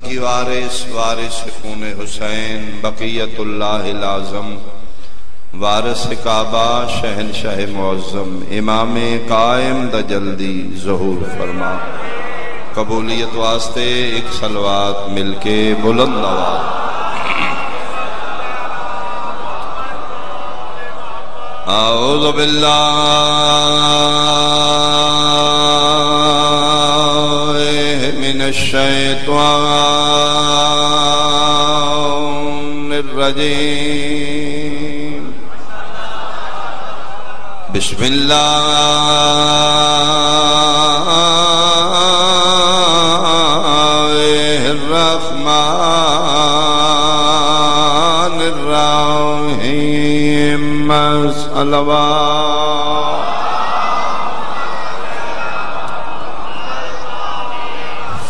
کی وارث وارث خون حسین بقیت اللہ العظم وارث کعبہ شہنشاہ معظم امام قائم دا جلدی ظہور فرما قبولیت واسطے ایک صلوات مل کے بلند آواز اعوذ باللہ من الشیطان الرجیم بسم اللہ الرحمن الرحیم صلوات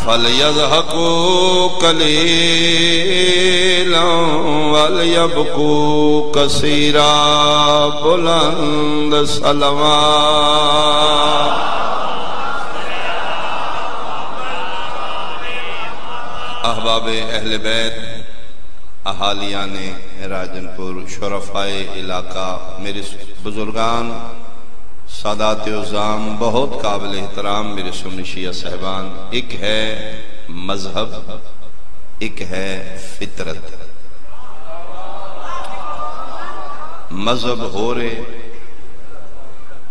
فَلْيَضْحَكُوا قَلِيلًا وَلْيَبْكُوا كَثِيرًا بلند صلوات احباب اہل بیت احالیان راجن پور شرفائے علاقہ میرے بزرگان سادات عظام بہت قابل احترام میرے سنی شیعہ صاحبان ایک ہے مذہب ایک ہے فطرت مذہب ہو رہے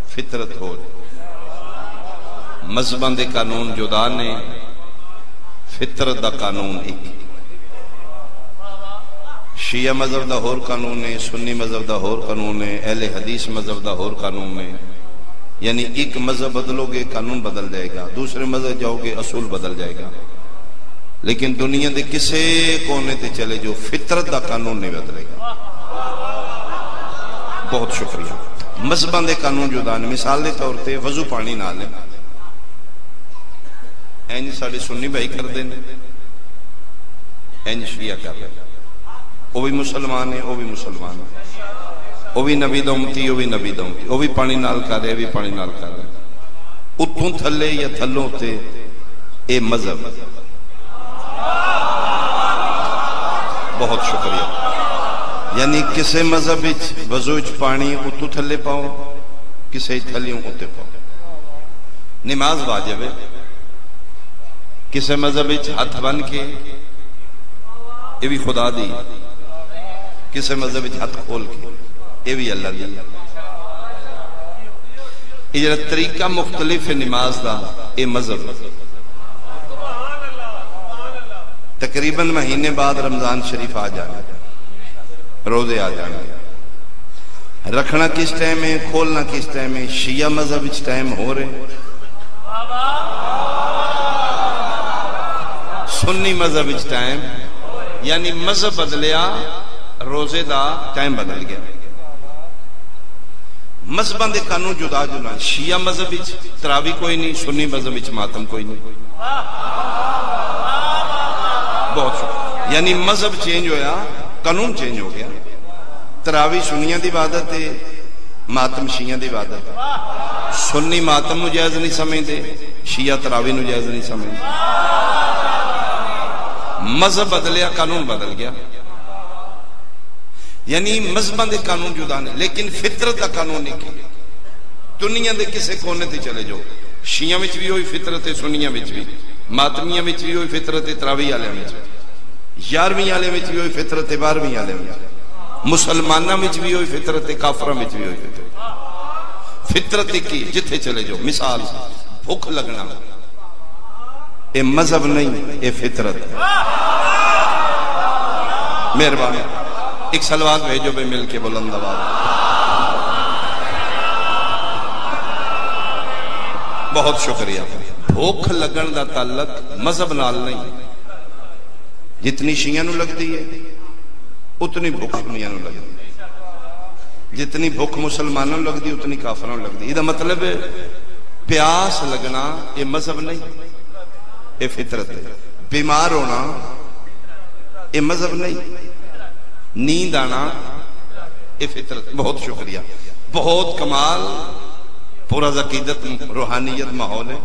فطرت ہو رہے مذہبان دے قانون جدا نے فطرت دا قانون ایک شیعہ مذہب دا ہور قانون ہے سنی مذہب دا ہور قانون ہے اہل حدیث مذہب دا ہور قانون ہے یعنی ایک مذہب بدلو گے قانون بدل جائے گا دوسرے مذہب جاؤ گے اصول بدل جائے گا لیکن دنیا دے کسے کونے تے چلے جو فطرت دا قانون نہیں بدلے گا بہت شکریہ مذہبان دے قانون جدا نے مثال دے طور تے وضو پانی نہ لیں اینج ساڑے سنی بھائی کر دیں اینج شیعہ کر رہے وہ بھی مسلمان ہے وہ بھی مسلمان ہے وہ بھی نبی دومتی وہ بھی نبی دومتی وہ بھی پانی نال کر رہے بھی پانی نال کر رہے اتھوں تھلے یا تھلوں تے اے مذہب بہت شکریہ یعنی کسے مذہب وضوج پانی اتھوں تھلے پاؤ کسے تھلیوں اتے پاؤ نماز واجب ہے کسے مذہب ہاتھ بن کے یہ بھی خدا دی کسے مذہب ہاتھ کھول کے یہ بھی اللہ دی یہ طریقہ مختلف ہے نماز دا یہ مذہب تقریباً مہینے بعد رمضان شریف آ جانا روزے آ جانا رکھنا کس ٹائم ہے کھولنا کس ٹائم ہے شیعہ مذہب اس ٹائم ہو رہے سنی مذہب اس ٹائم یعنی مذہب بدلیا روزے دا ٹائم بدل گیا مذہبان دے قانون جدا جدا شیعہ مذہب تراوی کوئی نہیں سنی مذہب ماتم کوئی نہیں بہت شکر یعنی مذہب چینج ہویا قانون چینج ہو گیا تراوی سنیاں دی عبادت ہے ماتم شیعہ دی عبادت ہے سنی ماتم نو جائز نہیں سمجھ دے شیعہ تراوی نو جائز نہیں سمجھ دے مذہب بدلیا قانون بدل گیا یعنی مذہبان دے قانون جدا نے لیکن فطرت دا قانون نہیں کی دنیا دے کسے کونے تے چلے جو شیعہ وچ بھی ہوئی فطرت سنیاں وچ بھی ماتمیاں وچ بھی ہوئی فطرت تراوی والے وچ یارویں والے وچ بھی ہوئی فطرت 12ویں والے وچ مسلماناں وچ بھی ہوئی فطرت کافراں وچ بھی ہوئی فطرت کی جتھے چلے جو مثال بھوک لگنا اے مذہب نہیں اے فطرت مہربانی ایک صلوات بھیجو بے مل کے بلند آواز بہت شکریہ بھوک لگن دا تعلق مذہب نال نہیں جتنی شیعہ نو لگ دی ہے اتنی بھوک سنیاں نو لگ دی جتنی بھوک مسلمانوں لگ دی اتنی کافروں لگ دی یہ مطلب ہے پیاس لگنا یہ مذہب نہیں یہ فطرت ہے بیمار ہونا یہ مذہب نہیں نیند آنا یہ فطرت بہت شکریہ بہت کمال پورا عقیدت روحانیت ماحول ہے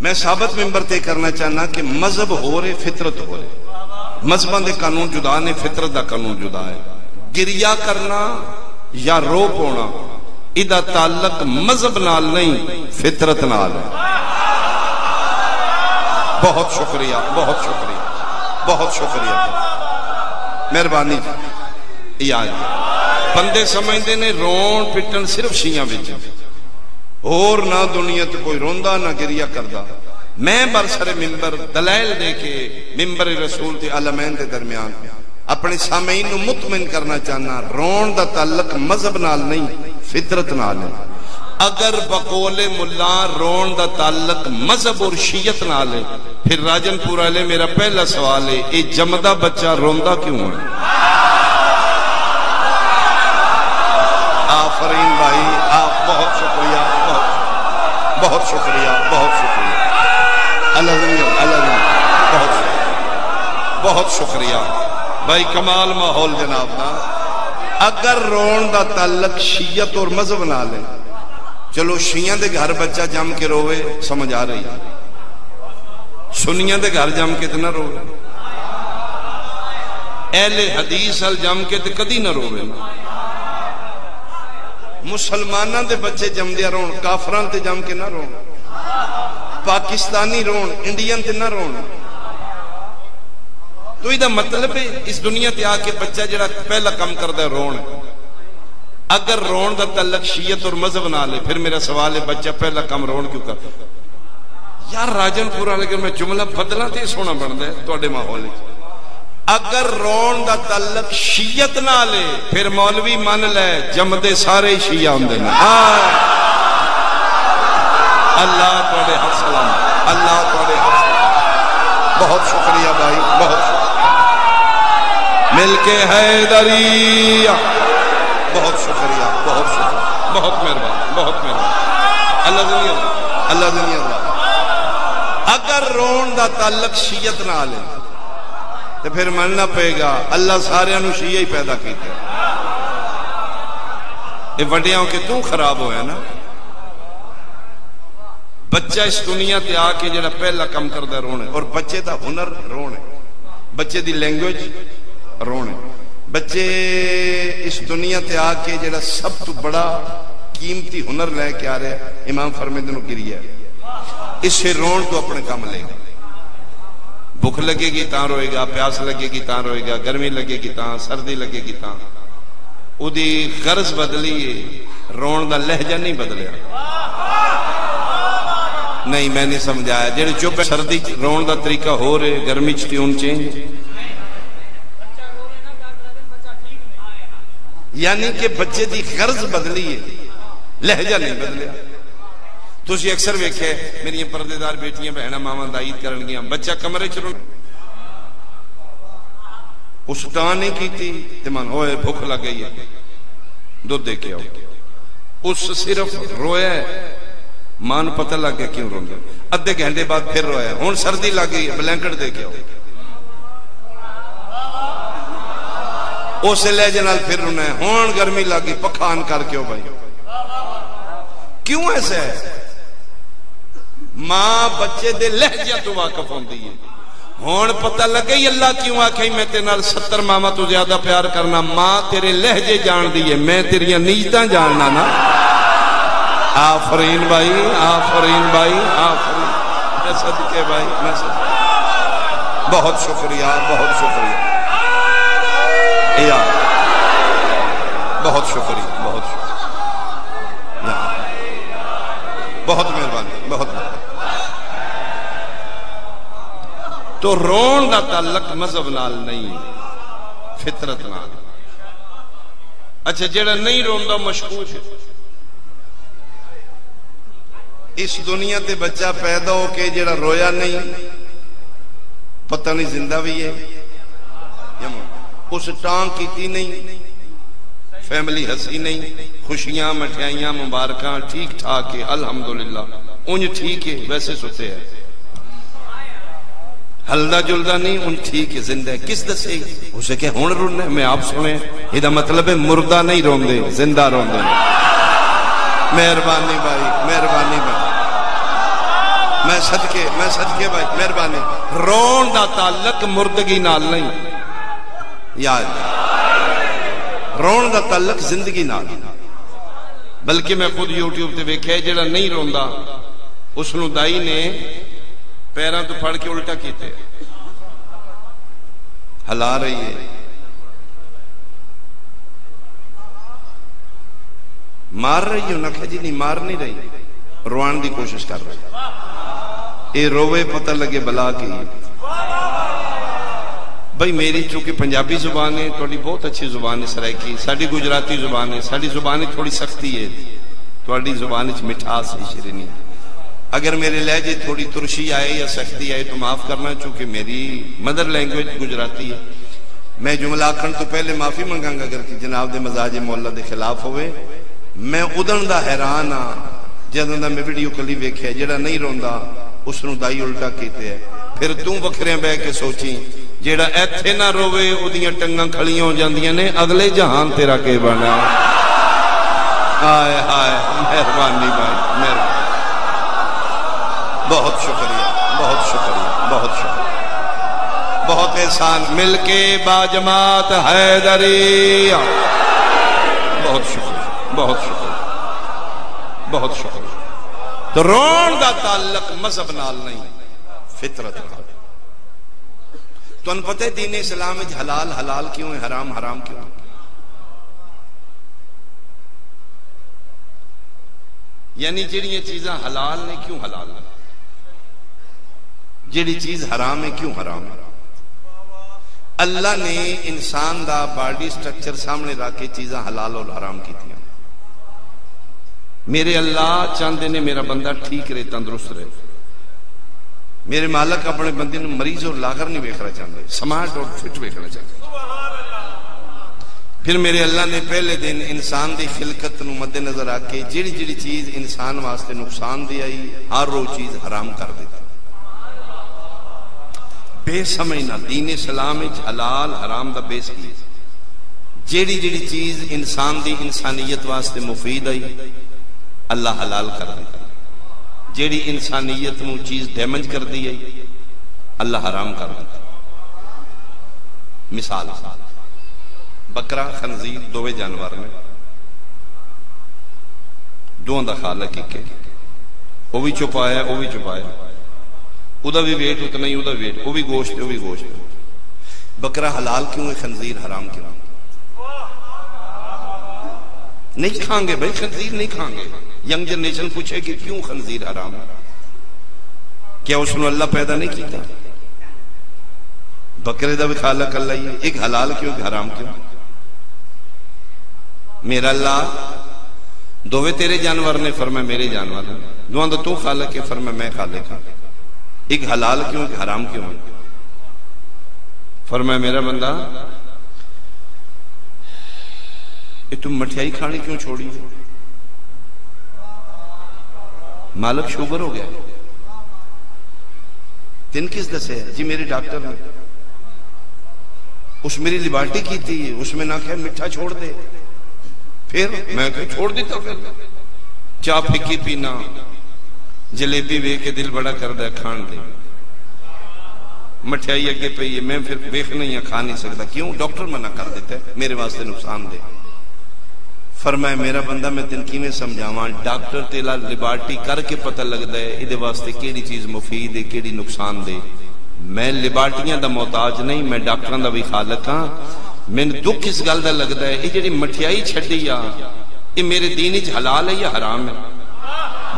میں ثابت ممبر تے کرنا چاہنا کہ مذہب ہو رہے فطرت ہو رہے، مذہباں دے قانون جدا نے، فطرت دا قانون جدا ہے۔ گریا کرنا یا رو پونا ادا تعلق مذہب نال نہیں فطرت نال ہے۔ بہت شکریہ، بہت شکریہ، بہت شکریہ، مہربانی جی۔ بندے سمجھتے نے رون پٹن صرف شیعہ وچ، اور نہ دنیا تے کوئی روندا نہ گریا کردا۔ میں برسر ممبر دلائل دے کے ممبر رسول تے علمین دے درمیان اپنے سامعین نو مطمئن کرنا چاہنا، رون دا تعلق مذہب نال نہیں فطرت نال ہے۔ اگر بقول ملا رون دا تعلق مذہب اور شیعت نال ہے، پھر راجن پورا لے میرا پہلا سوال ہے، اے جمدہ بچہ روندا کیوں ہے؟ آفرین بھائی، آپ بہت شکریہ، بہت شکریہ، بہت شکریہ، بہت شکریہ بھائی، کمال ماحول جناب نا۔ اگر رون دا تعلق شیعت اور مذہب نال ہے، چلو شیعہ دے گھر بچہ جم کے روے سمجھ آ رہی، سنیاں دے گھر جم کے نہ روے، اہل حدیث ال جم کے کدی نہ روے، مسلمانوں دے بچے جم دیا رون، کافران تے جم کے نہ رون، پاکستانی رون، انڈین تے نہ رون۔ تو یہ مطلب ہے اس دنیا تے آ کے بچہ جڑا پہلا کم کردا ہے رون ہے۔ اگر رون دا تعلق شیعت اور مذہب نال ہے، پھر میرا سوال ہے بچہ پہلا کم رون کیوں کرتا؟ یار راجن پورا لیکن میں جملہ بدلا تے سونا بندا ہے تواڈے ماحول وچ۔ اگر رون دا تعلق شیعت نال ہے، پھر مولوی من لے جمدے سارے شیعہ ہوندے نے۔ اللہ تواڈے حق سلام، اللہ تواڈے حق سلام۔ بہت شکریہ بھائی، بہت شکریہ، مل کے حیدری، بہت شکریہ، بہت شکریہ، بہت مہربان، بہت مہربان، اللہ دنیا، اللہ دنیا۔ اگر رون دا تعلق شیعت نال ہے تو پھر مننا پے گا اللہ سارے انو شیعہ ہی پیدا کیتے، یہ وڈیاں کہ تو خراب ہویا نا۔ بچہ اس دنیا تے آ کے جڑا پہلا کم کردا رونے، اور بچے دا ہنر رونے، بچے دی لینگویج رونے، بچے اس دنیا تے آ کے جڑا سب تو بڑا قیمتی ہنر لے کے آ رہے، امام فرمیندے نو گریا ہے، اس سے رون تو اپنے کام لے گا۔ بھوک لگے گی تاں روئے گا، پیاس لگے گی تاں روئے گا، گرمی لگے گی تاں، سردی لگے گی تاں۔ او دی غرض بدلی ہے، رون دا لہجہ نہیں بدلیا۔ نہیں میں نہیں سمجھایا، جڑے چپ سردی رون دا طریقہ ہو رہے، گرمی چ ٹیون چینج، یعنی کہ بچے دی غرض بدلی ہے، لہجہ نہیں بدلیا۔ تسی اکثر ویکھے میری پردے دار بیٹیاں بہناں ماواں دعید کرن گیاں، بچہ کمرے چ رو، اس ٹان نہیں کیتی تے من ہوئے بھوک لگ گئی ہے دودھ دے کے آؤ، اس صرف رویا ہے، ماں نوں پتہ لگ گیا کیوں روندا، ادھے گھنٹے بعد پھر رویا، ہن سردی لگ گئی ہے بلینکٹ دے کے آؤ، اسے لہجے نال پھر رونا ہے، ہن گرمی لگ گئی پکھا آن کر کے آؤ بھائی۔ کیوں ایسا ہے؟ ماں بچے دے لہجے تو واقف ہوندی ہے، ہون پتہ لگئی اللہ کیوں آکھے میں تے نال 70 ماما تو زیادہ پیار کرنا، ماں تیرے لہجے جان دیئے، میں تیریاں نیجتاں جاننا نا۔ آفرین بھائی، آفرین بھائی، آفرین، میں صدقے بھائی، میں صدقے، بہت شکریہ، بہت شکریہ، بہت شکریہ، بہت شکریہ، بہت مہربانی، بہت مہربانی۔ تو رون دا تعلق مذہب نال نہیں فطرت نال۔ اچھا جڑا نہیں روندا مشکوک ہے، اس دنیا تے بچہ پیدا ہو کے جڑا رویا نہیں، پتہ نہیں زندہ بھی ہے، اس ٹانگ کیتی نہیں، فیملی ہسی نہیں، خوشیاں مٹھائیاں مبارکاں ٹھیک ٹھاک ہے الحمدللہ، انج ٹھیک ہے ویسے سوتے ہیں، ہلدا جلدا نہیں، ان ٹھیک ہے زندہ ہے، کس دسے اسے کہ ہون رونے میں آپ سنیں، یہ دا مطلب ہے مردہ نہیں رون دے زندہ رون دے۔ مہربانی بھائی، مہربانی بھائی، میں میں صدقے بھائی مہربانی، رون دا تعلق مردگی نال نہیں، یاد رون دا تعلق زندگی نال، بلکہ میں خود یوٹیوب تے ویکھیا جڑا نہیں روندا اس نو دائی نے پیراں تو پھڑ کے الٹا کیتے، ہلا رہی ہے، مار رہی ہے، انہاں کہا جی نہیں مار نہیں رہی، روان دی کوشش کر رہی، اے روے پتہ لگے بلا کی۔ بھئی میری چونکہ پنجابی زبان ہے، تھوڑی بہت اچھی زبان ہے سرائکی، ساڑی گجراتی زبان ہے، ساڑی زبان تھوڑی سختی ہے، تھوڑی زبان مٹھاس ہے، شیرینی، اگر میرے لہجے تھوڑی ترشی آئے یا سختی آئے تو معاف کرنا، چونکہ میری مدر لینگویج گجراتی ہے۔ میں جملہ آکھن تو پہلے معافی منگاں گا اگر جناب دے مزاج مولا دے خلاف ہوئے، میں ادن دا حیران ہاں جدوں دا میں ویڈیو کلی ویکھیا جڑا نہیں روندا اس نو دائی الٹا کیتے ہے، پھر توں وکھریاں بہ کے سوچیں جیڑا ایتھے نہ روے اودیاں ٹنگاں کھڑیاں ہو جاندیاں نے، اگلے جہان تیرا کے بنا۔ ہائے ہائے مہربانی بھائی مہربانی، بہت شکریہ بہت شکریہ بہت شکریہ، بہت احسان، مل کے باجماعت حیدری، بہت شکریہ بہت شکریہ بہت شکریہ۔ تو رون دا تعلق مذہب نال نہیں، فطرت نال۔ تو ان پتہ دین اسلام میں حلال حلال کیوں ہے، حرام حرام کیوں ہے؟ یعنی جڑی یہ چیزاں حلال نے کیوں حلال ہے، جڑی چیز حرام ہے کیوں حرام ہے؟ اللہ نے انسان دا باڈی سٹرکچر سامنے رکھ کے چیزاں حلال اور حرام کی تھی۔ میرے اللہ چاہتے نے میرا بندہ ٹھیک رہے، تندرست رہے، میرے مالک اپنے بندے نو مریض اور لاغر نہیں ویکھنا چاہتے، سمارٹ اور فٹ ویکھنا چاہتے۔ پھر میرے اللہ نے پہلے دن انسان دی خلقت نو مد نظر آ کے جڑی جڑی چیز انسان واسطے نقصان دی آئی ہر وہ چیز حرام کر دیتا۔ بے سمجھنا دین اسلام حلال حرام دا بیس کی، جڑی جڑی چیز انسان دی انسانیت واسطے مفید آئی اللہ حلال کر دیتا، جیڑی انسانیت نو چیز ڈیمیج کر دی ہے اللہ حرام کر دیتا۔ مثال بکرا خنزیر دوے جانور میں، دوہاں دا خالق ایک ہے، وہ بھی چھپایا وہ بھی چھپایا، او دا بھی ویٹ اتنا ہی، او دا ویٹ، وہ بھی گوشت وہ بھی گوشت۔ بکرا حلال کیوں ہے، خنزیر حرام کیوں؟ نہیں کھائیں گے بھائی، خنزیر نہیں کھائیں گے۔ ینگ جنریشن پوچھے کہ کیوں خنزیر حرام ہے؟ کیا اس نے اللہ پیدا نہیں کیتا؟ بکرے دا بھی خالق اللہ ہی ہے، ایک حلال کیوں ایک حرام کیوں؟ میرا اللہ دووے تیرے جانور نے، فرمایا میرے جانور ہیں، دوہاں دا تو خالق ہے، فرمایا میں خالق ہوں، ایک حلال کیوں ایک حرام کیوں ہے؟ فرمایا میرا بندہ یہ تم مٹھائی کھانی کیوں چھوڑی؟ مالک شوگر ہو گیا، تین کس دسے ہے؟ جی میرے ڈاکٹر نے، اس میری لیبارٹی کی تھی، اس میں نہ کہا مٹھا چھوڑ دے، پھر میں کہا چھوڑ دیتا، پھر چاہ پھکی پینا، جلیبی وے کے دل بڑا کر دے کھان دے، مٹھائی اگے پئی ہے، میں پھر ویکھنا ہی کھا نہیں سکتا، کیوں؟ ڈاکٹر منع کر دیتا ہے میرے واسطے نقصان دے۔ فرمایا میرا بندہ میں تن کیویں سمجھاواں، ڈاکٹر تیلا لیبارٹی کر کے پتہ لگدا ہے ادے واسطے کیڑی چیز مفید ہے کیڑی نقصان دے۔ میں لیبارٹیاں دا محتاج نہیں، میں ڈاکٹراں دا بھی خالق ہاں۔ مینوں دکھ اس گل دا لگدا ہے یہ جڑی مٹھائی چھڈی آ یہ میرے دین وچ حلال ہے یا حرام ہے؟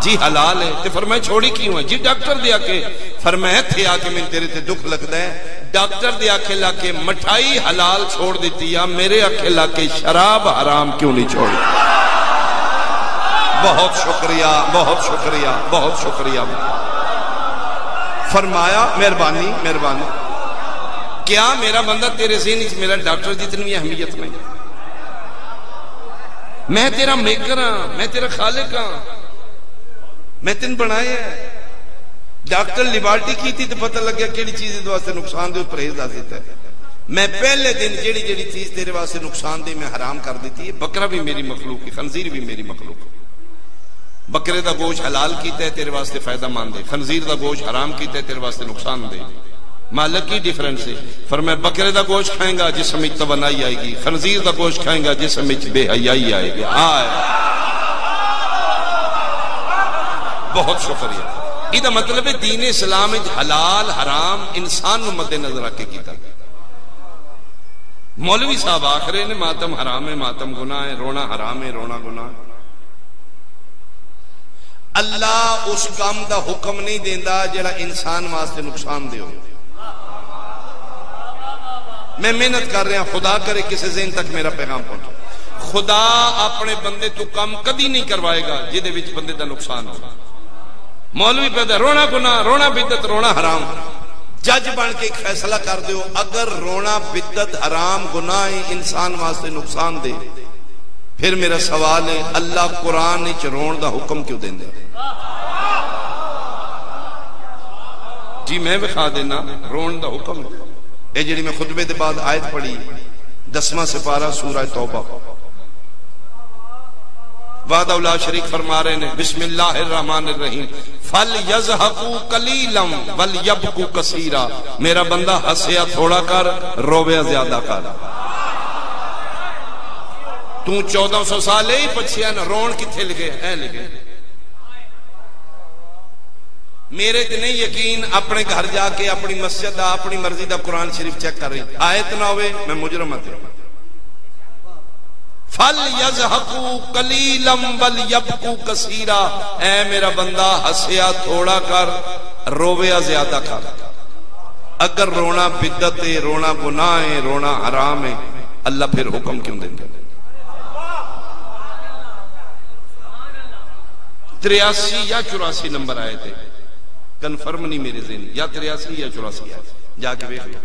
جی حلال ہے۔ تے فرمایا چھوڑی کیوں ہے؟ جی ڈاکٹر دے آ کے، فرمایا ایتھے آ کے میں تیرے تے دکھ لگدا ہے، ڈاکٹر دے آکھے لا کے مٹھائی حلال چھوڑ دیتی ہے، میرے آکھے لا کے شراب حرام کیوں نہیں چھوڑی؟ بہت شکریہ بہت شکریہ بہت شکریہ۔ فرمایا مہربانی مہربانی، کیا میرا بندہ تیرے ذہن وچ میرا ڈاکٹر جتنی بھی اہمیت نہیں؟ میں تیرا میکر ہاں، میں تیرا خالق ہاں، میں تین بنایا ہے۔ ڈاکٹر لیبارٹی کی تھی تو پتہ لگ گیا کیڑی چیز دے واسطے نقصان دے پرہیز آزیتا ہے۔ میں پہلے دن جیڑی جیڑی چیز تیرے واسطے نقصان دے میں حرام کر دیتی ہے۔ بکرا بھی میری مخلوق ہے، خنزیر بھی میری مخلوق ہے۔ بکرے دا گوشت حلال کیتا ہے تیرے واسطے فائدہ مند ہے، خنزیر دا گوشت حرام کیتا ہے تیرے واسطے نقصان دہ۔ مالک کی ڈیفرنس ہے، فرمایا بکرے دا گوشت کھائیں گا جسم میں توانائی آئے گی، خنزیر دا گوشت کھائیں گا جسم میں بے حیائی آئے گی۔ بہت شکریہ۔ یہ مطلب ہے دین اسلام حلال حرام انسان نو مد نظر رکھ کے کیتا۔ مولوی صاحب آخرے نے ماتم حرام ہے، ماتم گناہ ہے، رونا حرام ہے، رونا گناہ ہے۔ اللہ اس کام دا حکم نہیں دیندا جڑا انسان واسطے نقصان دے ہو۔ میں محنت کر رہا ہوں، خدا کرے کسی ذہن تک میرا پیغام پہنچے۔ خدا اپنے بندے تو کم کدی نہیں کروائے گا جہدے وچ بندے دا نقصان ہو۔ مولوی پیدا رونا گناہ، رونا بدعت، رونا حرام، جج بن کے ایک فیصلہ کر دیو، اگر رونا بدعت حرام گناہ انسان واسطے نقصان دے، پھر میرا سوال ہے اللہ قرآن وچ رون دا حکم کیوں دیندے؟ جی میں بخا دینا رون دا حکم ہے۔ اے جڑی میں خطبے دے بعد آیت پڑھی 10واں سپارہ سورہ توبہ، وعدہ لا شریک فرما رہے ہیں بسم اللہ الرحمن الرحیم فَلْيَزْحَقُوا قَلِيلًا وَلْيَبْكُوا كَثِيرًا۔ میرا بندہ ہنسیا تھوڑا کر، رویا زیادہ کر۔ تو 1400 سال ہی پچھیا نا، رون کتھے لگے ہیں لگے۔ میرے تے نہیں یقین، اپنے گھر جا کے اپنی مسجد دا اپنی مرضی دا قرآن شریف چیک کر رہی، آیت نہ ہوئے میں مجرم ہوں۔ فَلْيَزْحَقُوا قَلِيلًا وَلْيَبْكُوا كَثِيرًا۔ اے میرا بندہ ہنسیا تھوڑا کر، رویا زیادہ کر۔ اگر رونا بدعت ہے، رونا گناہ ہے، رونا حرام ہے، اللہ پھر حکم کیوں دیں گے؟ 83 یا 84 نمبر آئے تھے، کنفرم نہیں میرے ذہن، یا 83 یا 84 آئے، جا کے دیکھ لو۔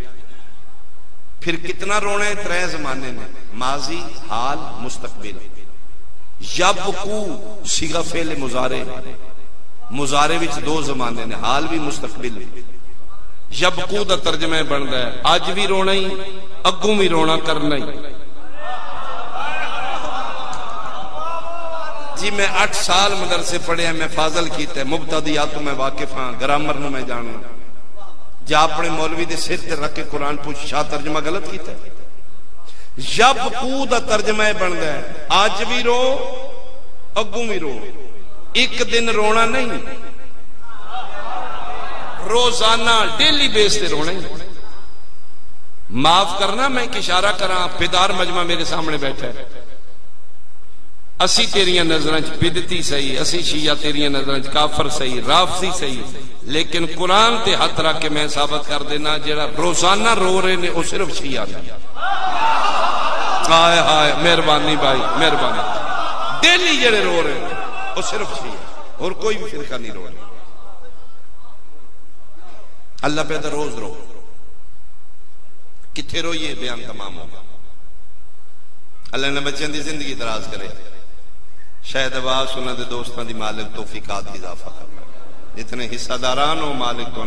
پھر کتنا رونا ہے؟ 3 زمانے میں، ماضی، حال، مستقبل۔ یبکو صیغہ فعل مضارع، مضارع وچ 2 زمانے نے، حال بھی مستقبل بھی۔ یبکو دا ترجمہ بندا ہے اج بھی رونا ہی، اگوں بھی رونا کرنا ہی۔ جی میں 8 سال مدرسے پڑھے ہیں، میں فاضل کیتا ہے، مبتدیات تو میں واقف ہاں، گرامر نو میں جاننا۔ جا اپنے مولوی دے سر تے رکھ کے قرآن پوچھ شاہ ترجمہ غلط کیتا ہے۔ یبکو دا ترجمہ بندا ہے اج بھی رو اگوں بھی رو، ایک دن رونا نہیں، روزانہ ڈیلی بیس تے رونا ہی۔ معاف کرنا میں ایک اشارہ کراں، بیدار مجمع میرے سامنے بیٹھا ہے، اسی تیریاں نظریں بدعتی صحیح، اسی شیعہ تیریاں نظریں کافر صحیح، رافضی صحیح، لیکن قرآن تے ہاتھ رکھ کے میں ثابت کر دینا جڑا روزانہ رو رہے نے وہ صرف شیعہ نہیں۔ ہائے ہائے مہربانی بھائی مہربانی، ڈیلی جڑے رو رہے ہیں وہ صرف شیعہ، اور کوئی بھی فرقہ نہیں رو رہا۔ اللہ پیدا روز رو، کتھے رو یہ بیان تمام ہوگا۔ اللہ نے بچوں دی زندگی دراز کرے، شاید آواز انہوں دے دوستان دی مالک توفیقات کی اضافہ کرنا، جتنے حصہ داران ہو مالک تو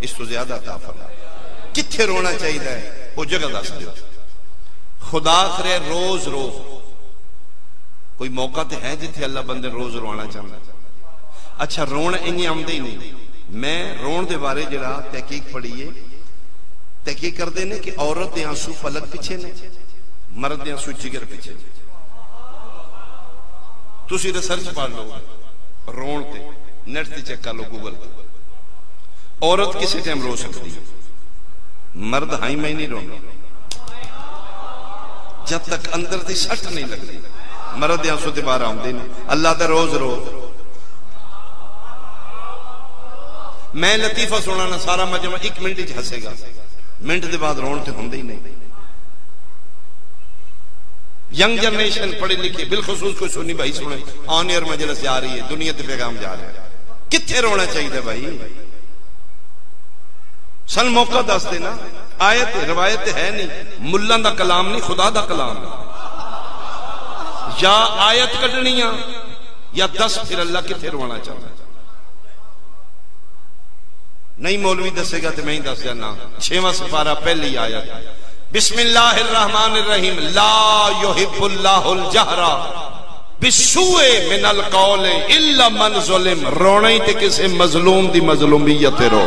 اس تو زیادہ عطا فرما۔ کتھے رونا چاہیے وہ جگہ دس دیو، خدا کرے روز رو۔ کوئی موقع تے ہے جتھے اللہ بندے روز روانا چاہتا۔ اچھا رونا انہی آمدے ہی نہیں۔ میں رون دے بارے جڑا تحقیق پڑھیے، تحقیق کر دینے کہ عورت دے آنسو پلک پیچھے نے، مرد دے آنسو جگر پیچھے نے۔ تسی ریسرچ پڑھ لو رون تے، نیٹ تے چیک کر لو گوگل تے۔ عورت کسی ٹائم رو سکتی ہے، مرد ہائی میں نہیں رونا جب تک اندر دی سٹ نہیں لگتی۔ مرد آنسو تے باہر آمدے نہیں۔ اللہ دا روز رو۔ میں لطیفہ سنانا، سارا مجمع 1 منٹ ہی ہسے گا، منٹ دے بعد رون تے ہوندے ہی نہیں۔ ینگ جنریشن پڑھے لکھے بالخصوص کوئی سنی بھائی سنے، آن ایئر مجلس جا رہی ہے، دنیا تے پیغام جا رہا ہے، کتھے رونا چاہیے بھائی؟ سن موقع دس دینا، آیت روایت ہے نہیں، ملان دا کلام نہیں، خدا دا کلام ہے۔ یا آیت کڈنی یا دس پھر اللہ کتھے روانا چاہتا ہے۔ نہیں مولوی دسے گا تو میں ہی دس جانا۔ 6واں سپارہ پہلی آیت، بسم اللہ الرحمن الرحیم، لا یحب اللہ الجہر بسوء من القول الا من ظلم، رونا ہی تے کسے مظلوم دی مظلومیت رو۔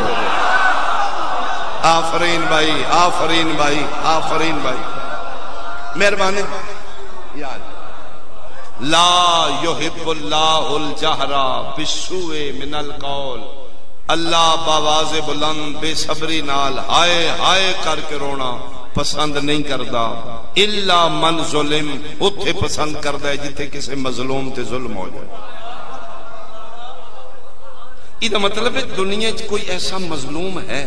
آفرین بھائی، آفرین بھائی، آفرین بھائی، مہربانی یاد۔ لا یحب اللہ الجہر بالسوء من القول، اللہ باواز بلند بے صبری نال ہائے ہائے کر کے رونا پسند نہیں کردا، الا من ظلم، اتھے پسند کردا ہے جتے کسی مظلوم تے ظلم ہو جائے۔ یہ مطلب ہے دنیا کوئی ایسا مظلوم ہے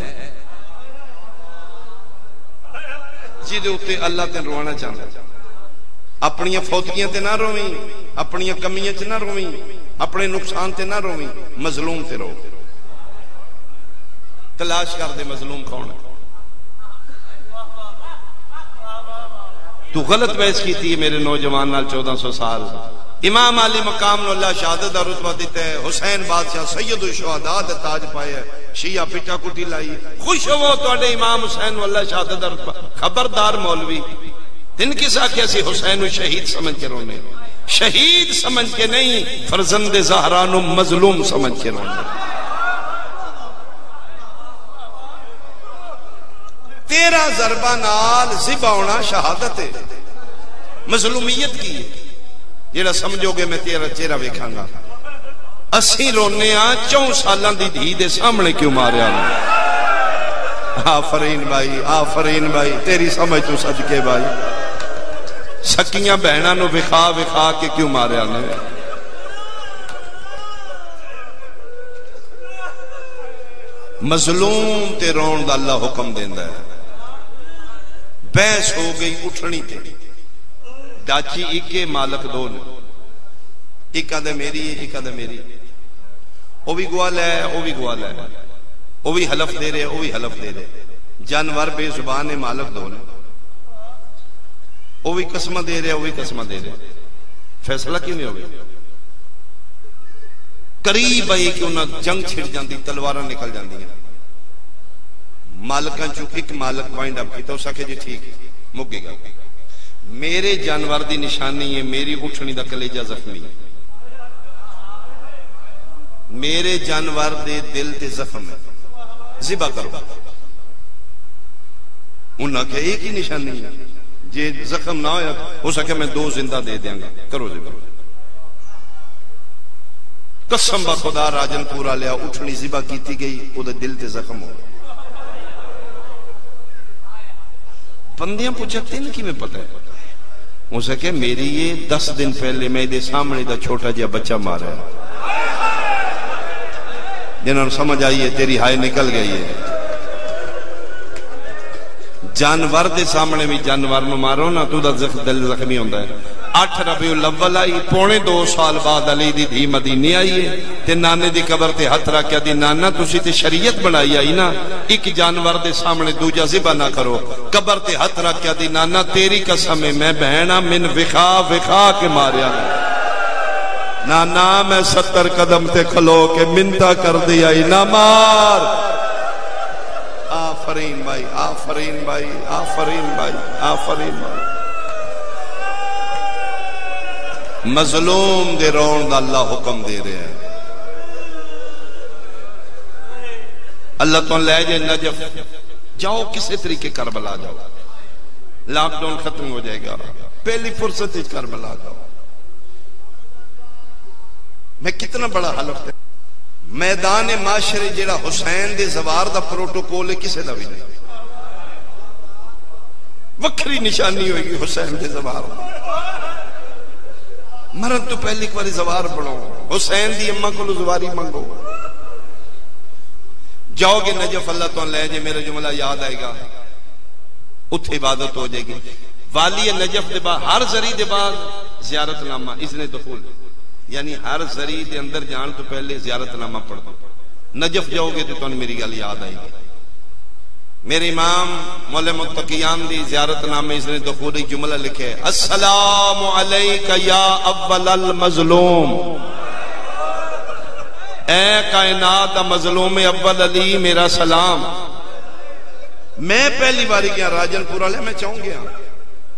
جی دے اتے اللہ تے روانا چاہتا ہے، اپنی فوتگیاں تے نہ رویں، اپنی کمیاں تے نہ رویں، اپنے نقصان تے نہ رویں، مظلوم تے رو۔ تلاش کر دے مظلوم کون ہے۔ تو غلط بحث کی تھی میرے نوجوان نال 1400 سال، امام علی مقام نو اللہ شہادت دا رتبہ دیتا ہے، حسین بادشاہ سید الشہداء دا تاج پائے ہے، شیعہ پٹا کٹی لائی، خوش ہو توڑے امام حسین نو اللہ شہادت دا رتبہ۔ خبردار مولوی تن کس آکھیا سی حسین شہید سمجھ کے رونے، شہید سمجھ کے نہیں، فرزند زہرا نو مظلوم سمجھ کے رونے۔ تیرا ضربہ نال ذبح ہونا شہادت ہے، مظلومیت کی ہے، جیڑا سمجھو گے میں تیرا چہرہ ویکھاں گا۔ اسی رونے آ 4 سالاں دی دھی دے سامنے کیوں ماریا نے؟ آفرین بھائی، آفرین بھائی، تیری سمجھ تو صدقے بھائی، سکیاں بہناں نو وکھا وکھا کے کیوں ماریا نے؟ مظلوم تے رون دا اللہ حکم دیندا ہے۔ بحث ہو گئی اٹھنی تے، ڈاچی ایک مالک دو نے، ایک آدھے میری ایک آدھے میری، وہ بھی گواہ ہے وہ بھی گواہ ہے، وہ بھی حلف دے رہے وہ بھی حلف دے رہے، جانور بے زبان مالک دو نے، وہ بھی قسمہ دے رہے وہ بھی قسمہ دے رہے، فیصلہ کیوں نہیں ہوگی؟ قریب آئی کہ انہاں جنگ چھڑ جاندی، تلوارہ نکل جاندی ہیں، مالکاں چوں ایک مالک وائنڈ اپ کی تو سکے جی ٹھیک مکے گا، میرے جانور دی نشانی ہے میری اٹھنی دا کلیجہ زخمی، میرے جانور دے دل تے زخم ہے، ذبح کرو۔ انہاں کہ ایک ہی نشانی ہے، جے زخم نہ ہو سکے میں 2 زندہ دے دیاں گا، کرو ذبح۔ قسم با خدا راجن پورا لیا، اٹھنی ذبح کیتی گئی، او دے دل تے زخم ہو۔ بندیاں پوچھا تین کی میں پتہ ہے؟ وہ سکے میری یہ 10 دن پہلے میں دے سامنے دا چھوٹا جا بچہ مارا ہے، جنہوں نے سمجھ آئی ہے تیری ہائے نکل گئی ہے۔ جانور دے سامنے بھی جانور نو مارو نا تو دا دل زخمی ہوندہ ہے۔ 8 ربیع الاول آئی، 2.25 سال بعد علی دی دھی مدینے آئی ہے، تے نانے دی قبر تے ہاتھ رکھیا دی نانا تسی تے شریعت بنائی آئی نا، ایک جانور دے سامنے دوجا ذبح نہ کرو، قبر تے ہاتھ رکھیا دی نانا تیری قسم ہے میں بہنا من وکھا وکھا کے ماریا نانا، میں 70 قدم تے کھلو کے منتا کر دیا نہ مار۔ آفرین بھائی، آفرین بھائی، آفرین بھائی، آفرین بھائی۔ مظلوم دے رون دا اللہ حکم دے رہے ہیں۔ اللہ تو لے جائے نجف، جاؤ کسی طریقے کربلا جاؤ، لاک ڈاؤن ختم ہو جائے گا، پہلی فرصت ہی کربلا جاؤ۔ میں کتنا بڑا حلف ہے، میدان معاشرے جیڑا حسین دے زوار دا پروٹوکول ہے کسے دا بھی نہیں، وکھری نشانی ہوئی گی حسین دے زوار، مرن تو پہلی کواری زوار پڑھو، حسین دی اممہ کو زواری منگو، جاؤ گے نجف اللہ تو لے جائے، میرا جملہ یاد آئے گا، اتھ عبادت ہو جائے گی۔ والی نجف دے بعد ہر زری دے بعد زیارت نامہ اذن دخول، یعنی ہر زری دے اندر جان تو پہلے زیارت نامہ پڑھ دو۔ نجف جاؤ گے تو میری گل یاد آئے گی، میرے امام مولا متقیان دی زیارت نامہ اذن دخول ایک جملہ لکھے، السلام علیکہ یا اول المظلوم، اے کائنات مظلوم اول علی میرا سلام۔ میں پہلی باری گیا راجن پورا لے، میں چاہوں گیا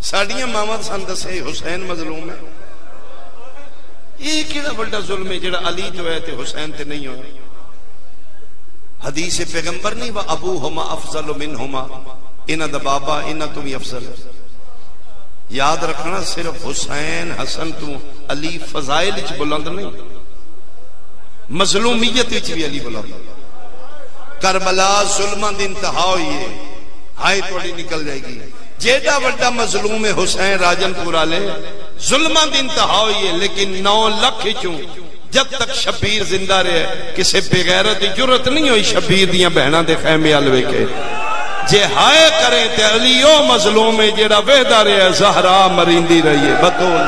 ساڑیاں مامد سن دسے حسین مظلوم ہے، یہ کیڑا بڑا ظلم ہے جڑا علی تو ہے تے حسین تے نہیں ہویا؟ حدیث پیغمبر نہیں وا ابوہما افضل منہما، انہاں دا بابا انہاں تو بھی افضل ہے۔ یاد رکھنا صرف حسین حسن تو علی فضائل وچ بلند نہیں، مظلومیت وچ بھی علی بلند۔ کربلا ظلماں دی انتہا ہوئی ہے، ہائے توڑی نکل جائے گی۔ جیڑا بڑا مظلوم ہے حسین راجن پورا لے، ظلماں دی انتہا ہوئی ہے، لیکن 9 لاکھ چوں جب تک شبیر زندہ رہے کسے بغیرت دی جرت نہیں ہوئی شبیر دیاں بہناں دے خیمے ال ویکھے۔ جے ہائے کرے تے علی او مظلوم ہے جیڑا وحدہ رہے زہرا مریندی رہی ہے بطول۔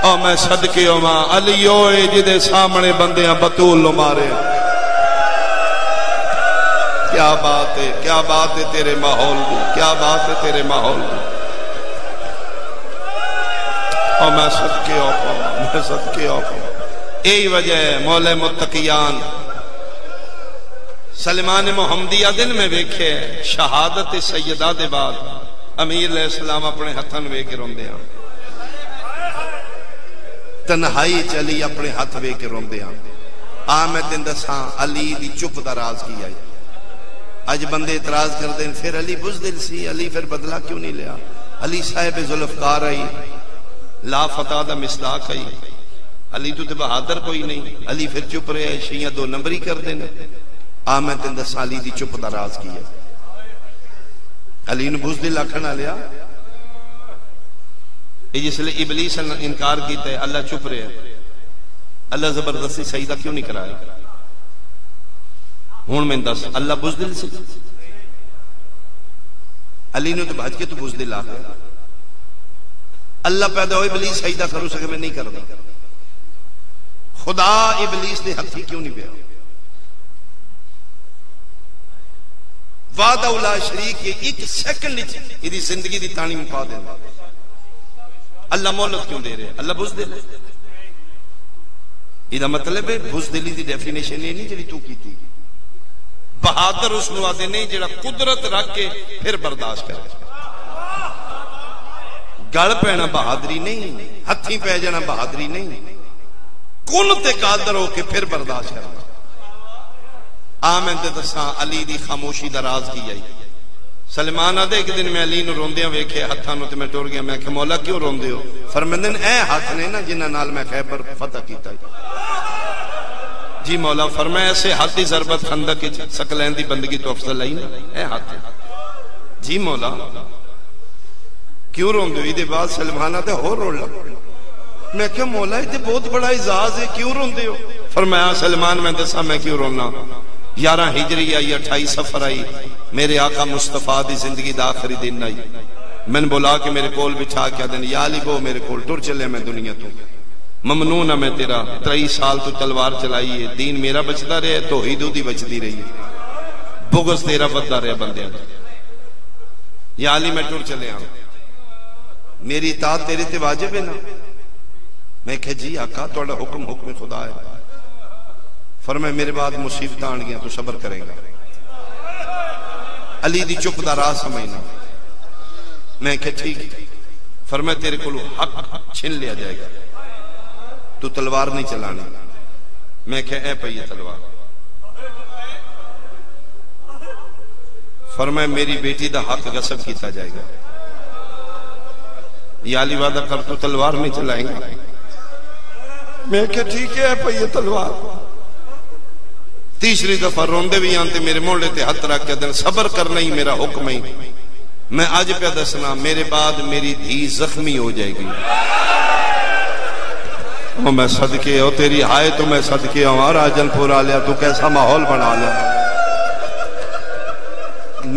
او میں صدقے ماں علی او ہے جدے سامنے بندیاں بطول لو مارے۔ کیا بات ہے، کیا بات ہے تیرے ماحول دی، کیا بات ہے تیرے ماحول دی۔ اور میں صدقے آقا، میں صدقے آقا۔ یہی وجہ ہے مولا متقیان سلمان محمدیہ دن میں ویکھے شہادت سیدہ دے بعد امیر علیہ السلام اپنے ہتھن وے کے روندے ہیں، تنہائی چلی اپنے ہتھ وے کے روندے ہیں۔ میں تین دساں علی دی چپ دا راز کی آئی۔ اج بندے اعتراض کر دیں پھر علی بزدل سی، علی پھر بدلہ کیوں نہیں لیا؟ علی صاحب ذوالفقار آئی، لا فتح دا مصداق آئی، علی تو تے بہادر کوئی نہیں، علی پھر چپ رہے شیعہ 2 نمبری کر دینا۔ میں تین دساں علی دی چپ دا راز کی ہے۔ علی نے بزدل آکھنا لیا، جس لئے ابلیس نے انکار کیتا ہے اللہ چپ رہے ہیں، اللہ زبردستی سجدہ کیوں نہیں کرایا؟ ہون میں دس اللہ بزدل سی؟ علی نے تو بھاج کے تو بزدل آ گیا۔ اللہ پیدا ہوئے ابلیس سجدہ کرو سکے میں نہیں کرنا، خدا ابلیس نے ہتھی کیوں نہیں پیا؟ وعدہ اولا شریک یہ ایک سیکنڈ یہ زندگی دی تانی مکا دینا۔ اللہ مولت کیوں دے رہے؟ اللہ بزدل ہے۔ یہ مطلب ہے بزدلی دی ڈیفینیشن یہ نہیں جڑی تو کی تھی۔ بہادر اس نو آدھے نہیں جڑا قدرت رکھ کے پھر برداشت کرے۔ گل پینا بہادری نہیں، ہتھی پہ جانا بہادری نہیں، کن تے قادر ہو کے پھر برداشت کرنا۔ میں دساں علی دی خاموشی دا راز کی آئی۔ سلمان آدھے ایک دن میں علی نو روندیاں ویکھے ہتھاں نو تے میں ٹر گیا، میں کہ مولا کیوں روندے ہو؟ فرماندے اے ہاتھ نے نا جنہاں نال میں خیبر فتح کیتا ہے۔ جی مولا فرمایا ایسے ہاتھ دی ضربت خندق سکلین دی بندگی تو افضل آئی نا، اے ہاتھ۔ جی مولا کیوں روندے ہو؟ یہ بعد سلمان آدھے ہو رو لگ۔ میں کہ مولا یہ بہت بڑا اعزاز ہے، کیوں روندے ہو؟ فرمایا سلمان میں دسا میں کیوں رونا؟ 11 ہجری آئی، 28 سفر آئی، میرے آقا مصطفیٰ دی زندگی دا آخری دن آئی۔ میں نے بولا کہ میرے کول بچھا کیا دن یا علی بو میرے کول ٹر چلے میں دنیا تو ممنون ہے، میں تیرا 23 سال تو تلوار چلائی ہے، دین میرا بچتا رہے توحید دی بچتی رہی ہے، بغض تیرا بدتا رہے بندے۔ یا علی میں ٹر چلے آؤں، میری اطاعت تیرے تے واجب ہے نا؟ میں کہ جی آقا توڑا حکم حکم خدا ہے۔ فرمائے میرے بعد مصیبت آن گیا تو صبر کریں گا۔ علی دی چپ دا راہ سمجھنا۔ میں کہ ٹھیک۔ فرمائے تیرے کو حق چھن لیا جائے گا، تو تلوار نہیں چلانا۔ میں کہ اے پئی تلوار۔ فرمائے میری بیٹی دا حق غصب کیتا جائے گا۔ یا علی وعدہ کر تو تلوار نہیں چلائیں گا۔ میں کہ ٹھیک ہے پئی تلوار۔ تیسری دفعہ روندے بھی آنتے میرے موڑے تے ہاتھ رکھ کے دن صبر کرنا ہی میرا حکم ہی۔ میں آج پہ دسنا میرے بعد میری دھی زخمی ہو جائے گی۔ وہ میں صدقے ہو تیری ہائے تو میں صدقے ہوں، اور راجن پورا لیا تو کیسا ماحول بنا لیا۔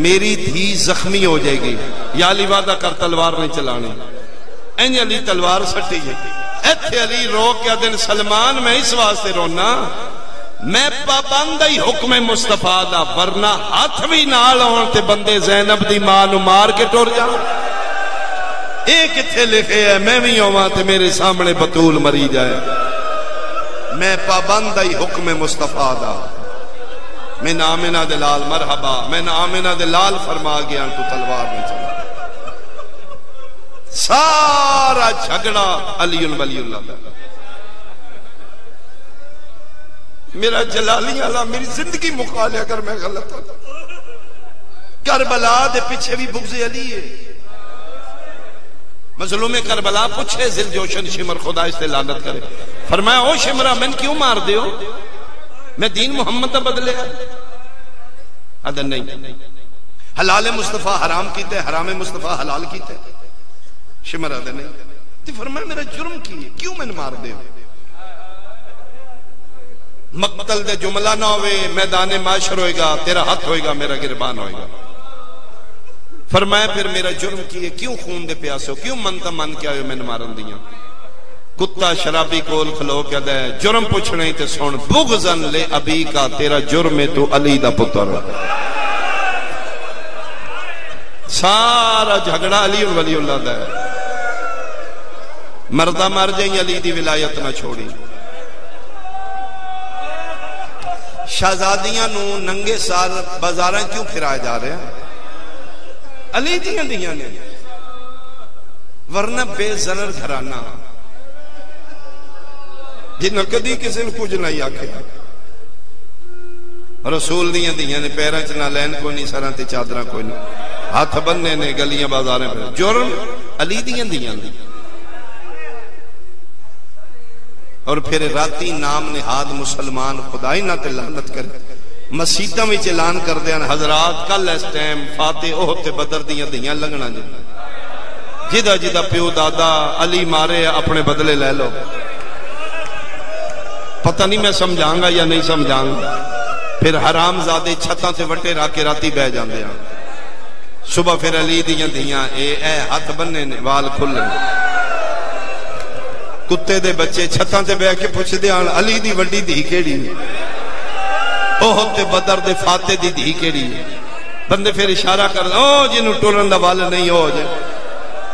میری دھی زخمی ہو جائے گی، یا علی وعدہ کر تلوار نہیں چلانے۔ این علی تلوار سٹی ہے، ایتھے علی رو کیا دن سلمان میں اس واسطے رونا میں پابند ہی حکم مصطفیٰ دا، ورنہ ہاتھ بھی نال ہون تے بندے زینب دی ماں نو مار کے ٹر جا۔ ایک اتھے لکھے ہے میں بھی ہوا تے میرے سامنے بطول مری جائے۔ میں پابند ہی حکم مصطفیٰ دا، میں آمنہ دلال مرحبا، میں آمنہ دلال فرما گیا تو تلوار نہیں چلا۔ سارا جھگڑا علی ولی اللہ دا، میرا جلالی اللہ میری زندگی مکا لیا اگر میں غلط ہوں. کربلا دے پیچھے بھی بغض علی ہے. مظلوم کربلا پوچھے ذل جوشن شمر خدا اس سے لعنت کرے. فرمایا او شمرہ میں کیوں مار دے ہو؟ میں دین محمد دا بدلے ادن نہیں. حلال مصطفیٰ حرام کیتے حرام مصطفیٰ حلال کیتے. شمرہ ادن نہیں. تو فرمایا میرا جرم کی ہے کیوں میں مار دے ہو؟ مقتل دے جملہ نہ ہوئے میدان معاشر ہوئے گا تیرا ہاتھ ہوئے گا میرا گربان ہوئے گا. فرمایا پھر میرا جرم کی ہے کیوں خون دے پیاسے ہو کیوں منتا من کیا ہوئے میں نے مارن دیا. کتا شرابی کول کھلو کیا دے جرم پوچھنے تے سن بغضن لے ابی کا تیرا جرم ہے تو علی دا پتر. سارا جھگڑا علی ولی اللہ دا ہے. مردہ مر جائیں علی دی ولایت نہ چھوڑی. شہزادیاں نو ننگے سال بازاراں کیوں پھرائے جا رہے ہیں؟ علی دیاں دیاں نے. ورنہ بے ضرر گھرانہ جنہ کدی کسی نے کچھ نہیں آکھے. رسول دیاں دیاں نے پیراں چ نہ لین کوئی نہیں سراں تے چادراں کوئی نہیں ہاتھ بننے نے گلیاں بازاراں پہ. جرم علی دیاں دیاں نے. اور پھر راتی نام نہاد مسلمان خدائی نہ تے لعنت کرے. مسیطہ میں اعلان کر دیاں حضرات کل اس ٹائم فاتح احد تے بدر دیاں دیاں لگنا جی. جدہ جدہ پیو دادا علی مارے اپنے بدلے لے لو. پتہ نہیں میں سمجھاؤں گا یا نہیں سمجھاؤں گا. پھر حرام زادے چھتاں تے وٹے راکے راتی بہ جاندے ہیں. صبح پھر علی دیاں دیاں اے ہاتھ بننے نے وال کھلے. کتے دے بچے چھتاں تے بہ کے پوچھ دے علی دی وڈی دھی کیڑی ہے؟ احد تے بدر دے فاتح دی دھی کیڑی ہے؟ بندے پھر اشارہ کر او جنوں ٹولن دا وال نہیں ہو جائے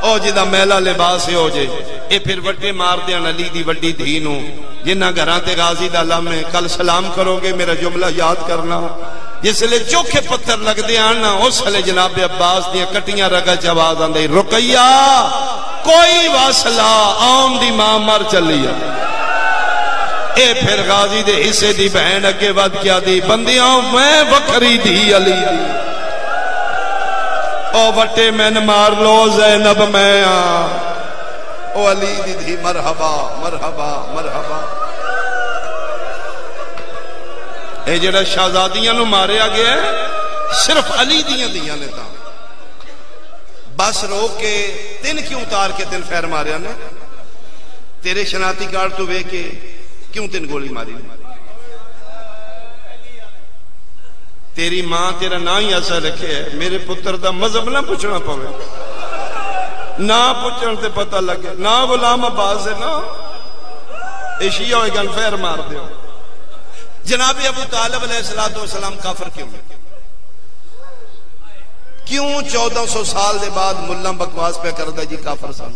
او جدا میلا لباس ہو جائے. اے پھر وٹے مار دیاں علی دی وڈی دھی نو. جنہ گھراں تے غازی دا لمحے کل سلام کرو گے میرا جملہ یاد کرنا. جس لئے چوکھے پتھر لگ دے آنا اس لئے جناب عباس دیا کٹیاں رگا چواز آن دے رقیہ کوئی واصلہ آم دی ماں مر چلی ہے. اے پھر غازی دے حصے دی بہن اگے ود کیا دی بندیاں میں وکری دی علی او وٹے میں مار لو زینب میں او علی دی دی مرحبا مرحبا مرحبا. اے جڑا شہزادیاں نو ماریا گیا ہے صرف علی دیاں دیاں نے تا. بس رو کے تین کیوں اتار کے تین خیر ماریا نے؟ تیرے شناختی کارڈ تو وے کے کیوں تین گولی ماری نے؟ تیری ماں تیرا نا ہی ایسا رکھے ہے میرے پتر دا مذہب نہ پوچھنا پوے. نہ پوچھن تے پتہ لگے نہ غلام عباس ہے نا ایشیا ہوئے گن فیر مار دیو. جناب ابو طالب علیہ السلام کافر کیوں ہے؟ کیوں 1400 سال دے بعد ملہ بکواس پہ کردہ جی کافر سال.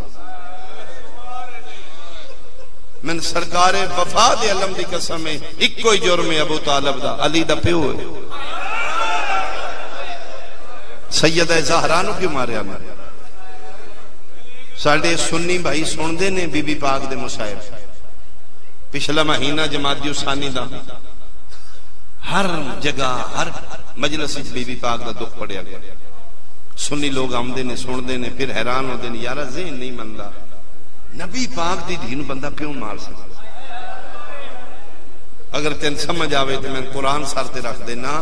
من سرکار وفا دے علم دی قسم ہے ایک کوئی جرم ہے ابو طالب دا علی دا پیو ہے. سیدہ زہرانو کیوں مارے ہمارے؟ ساڑھے سنی بھائی سن دے نے بی بی پاک دے مصائب. پچھلا مہینہ جماعتی ثانی دا ہر جگہ ہر مجلس بی بی پاک دا دکھ پڑیا گیا. سنی لوگ آمدے نے سن دے نے پھر حیران ہو دے نے یارہ ذہن نہیں مندہ نبی پاک دی دھین بندہ کیوں مار سکتا. اگر تین سمجھ آوے تو میں قرآن سارتے رکھ دینا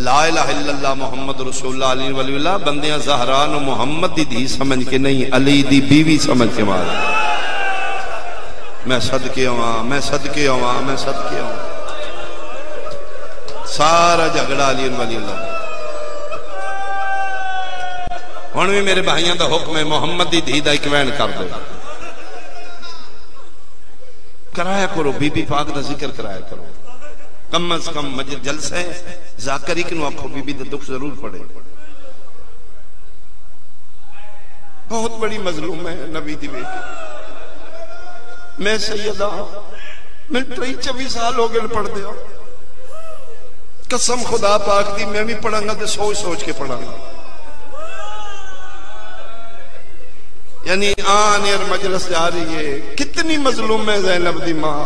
لا الہ الا اللہ محمد رسول اللہ علیہ ولی اللہ بندیاں زہران و محمد دی دھی سمجھ کے نہیں علی دی بیوی سمجھ کے مار. میں صدقے ہوں میں صدقے ہوں میں صدقے ہوں. سارا جھگڑا علی ولی اللہ. ہن بھی میرے بھائیاں دا حکم ہے محمد دی دھی دا ایک وین کر دو. کرایا کرو بی بی پاک دا ذکر کرایا کرو. کم از کم مجلس جلسہ ہے ذاکر ایک نو آپکو بی بی دا دکھ ضرور پڑے. بہت بڑی مظلوم ہے نبی دی بیٹی. میں سیدہ میں 23-24 سال ہو گئے پڑھ دیا. قسم خدا پاک دی میں بھی پڑھاں گا تے سوچ سوچ کے پڑھاں گا. یعنی آن اور مجلس جا رہی ہے کتنی مظلوم ہے زینب دی ماں.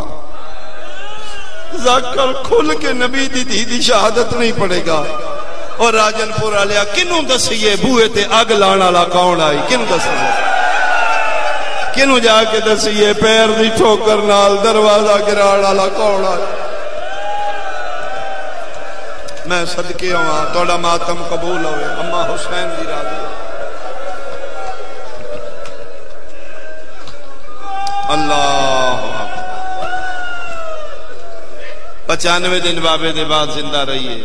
ذاکر کھل کے نبی دی دھی دی شہادت نہیں پڑے گا. اور راجن پور آلیا کنوں دسیے بوئے تے اگ لان والا کون آئی؟ کنوں دسیے؟ کنوں جا کے دسیے پیر دی ٹھوکر نال دروازہ گران والا کون آئی؟ میں صدقے ہوں توڑا ماتم قبول ہوئے. اما حسین دی راضی اللہ 95 دن بابے دے بعد زندہ رہیے،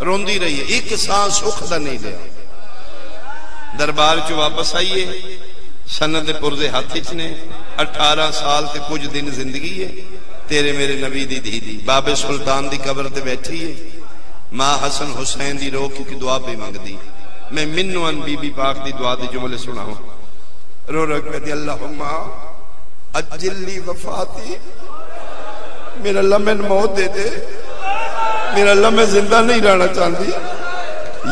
روندی رہیے، ایک سانس سکھ دا نہیں لیا. دربار چ واپس آئیے، سند پرزے ہاتھی چ نے 18 سال تے کچھ دن زندگی ہے. تیرے میرے نبی دی دھی دی بابے سلطان دی قبر تے بیٹھی ہے. ماں حسن حسین دی رو کی دعا پہ مانگ دی. میں منو ان بی بی پاک دی دعا دی جملے سنا ہوں. رو رو کے دی اللہم اجل لی وفاتی، میرا لمحہ موت دے دے، میرا لمحہ زندہ نہیں رہنا چاہتی.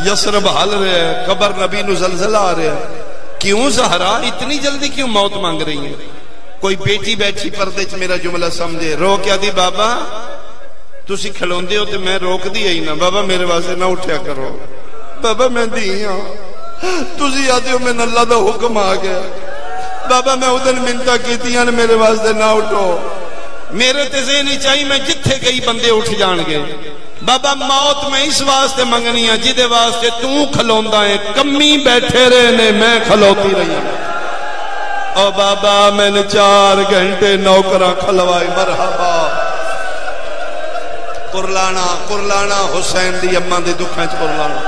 یسرب حال رہے ہیں، قبر نبی نو زلزلہ آ رہے ہیں. کیوں زہرا اتنی جلدی کیوں موت مانگ رہی ہیں؟ کوئی بیٹی بیٹھی پردے چ میرا جملہ سمجھے. رو کیا دی بابا تسی کھلوندے ہو تے میں روک دی ہی نا. بابا میرے واسطے نہ اٹھیا کرو. بابا میں دی ہاں، تسی آدھے ہو میں اللہ دا حکم آ گیا. بابا میں ادھر منتا کیتی ہیں میرے واسطے نہ اٹھو. میرے تے ذہنی چاہیے میں جتھے گئی بندے اٹھ جان گے. بابا موت میں اس واسطے منگنی ہے جدے واسطے تو کھلوندا ہے. کمی بیٹھے رہے نے میں کھلوتی رہی ہوں. او بابا میں نے 4 گھنٹے نوکراں کھلوائی. مرحبا قرلانا قرلانا حسین دی اماں دے دکھاں چ قرلانا.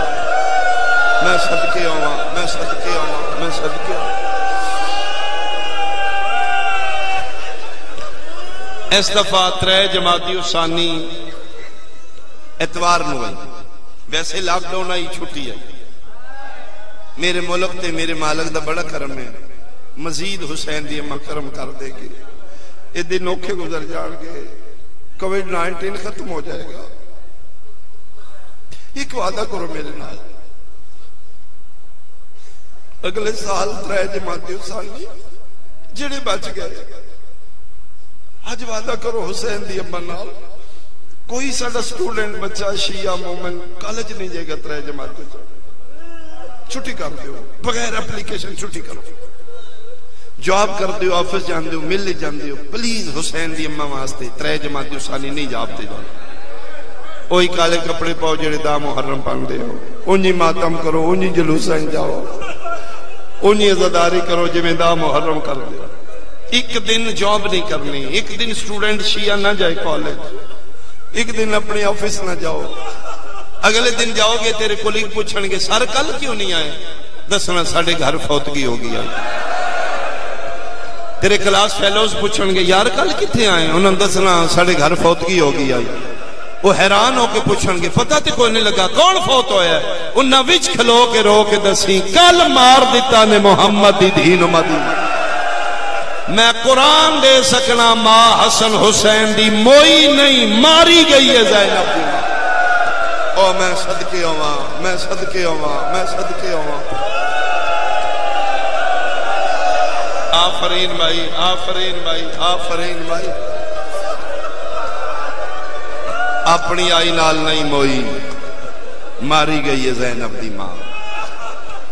میں صدقے آواں، میں صدقے آواں، میں صدقے آواں. اس دفعہ 3 جمادی الثانی اتوار نو ہے. ویسے لاک ڈاؤن آئی چھٹی ہے. میرے ملک تے میرے مالک دا بڑا کرم ہے. مزید حسین دی اماں کرم کر دے گی. یہ دن اوکھے گزر جان گے. کووڈ-19 ختم ہو جائے گا. ایک وعدہ کرو میرے نال، اگلے سال 3 جمادی الثانی جڑے بچ گئے آج وعدہ کرو حسین دی اماں نال کوئی ساڈا سٹوڈنٹ بچہ شیعہ مومن کالج نہیں جائے گا. 3 جمادی چھٹی کر دیو، بغیر اپلیکیشن چھٹی کرو. جاب کر دیو، آفس جان دیو، مل جان دیو. پلیز حسین دی اماں واسطے 3 جمادی الثانی نہیں جابتے جاؤ. وہی کالے کپڑے پاؤ جڑے دا محرم پان دے ہو. انہی ماتم کرو، انہی جلوساں جاؤ، انہی عزاداری کرو جویں دا محرم کر دے. ایک دن جاب نہیں کرنی. ایک دن سٹوڈنٹ شیعہ نہ جائے کالج. ایک دن اپنے آفس نہ جاؤ. اگلے دن جاؤ گے تیرے کولیگ پوچھن گے سر کل کیوں نہیں آئے؟ دسنا ساڑھے گھر فوتگی ہو گئی. تیرے کلاس فیلوز پوچھن گے یار کل کتنے آئے؟ انہوں نے دسنا ساڑھے گھر فوتگی ہو گئی. وہ حیران ہو کے پوچھن گے پتہ تے کوئی نہیں لگا کون فوت ہویا ہے؟ انہاں وچ کھلو کے رو کے دسی کل مار دیتا نے محمد دی دین مدینہ. میں قرآن دے سکنا ماں حسن حسین دی موئی نہیں ماری گئی ہے زینب دی ماں. او میں صدقے ہواں، میں صدقے ہواں، میں صدقے ہواں. آفرین بھائی، آفرین بھائی، آفرین بھائی. اپنی آئی نال نہیں موئی ماری گئی ہے زینب دی ماں.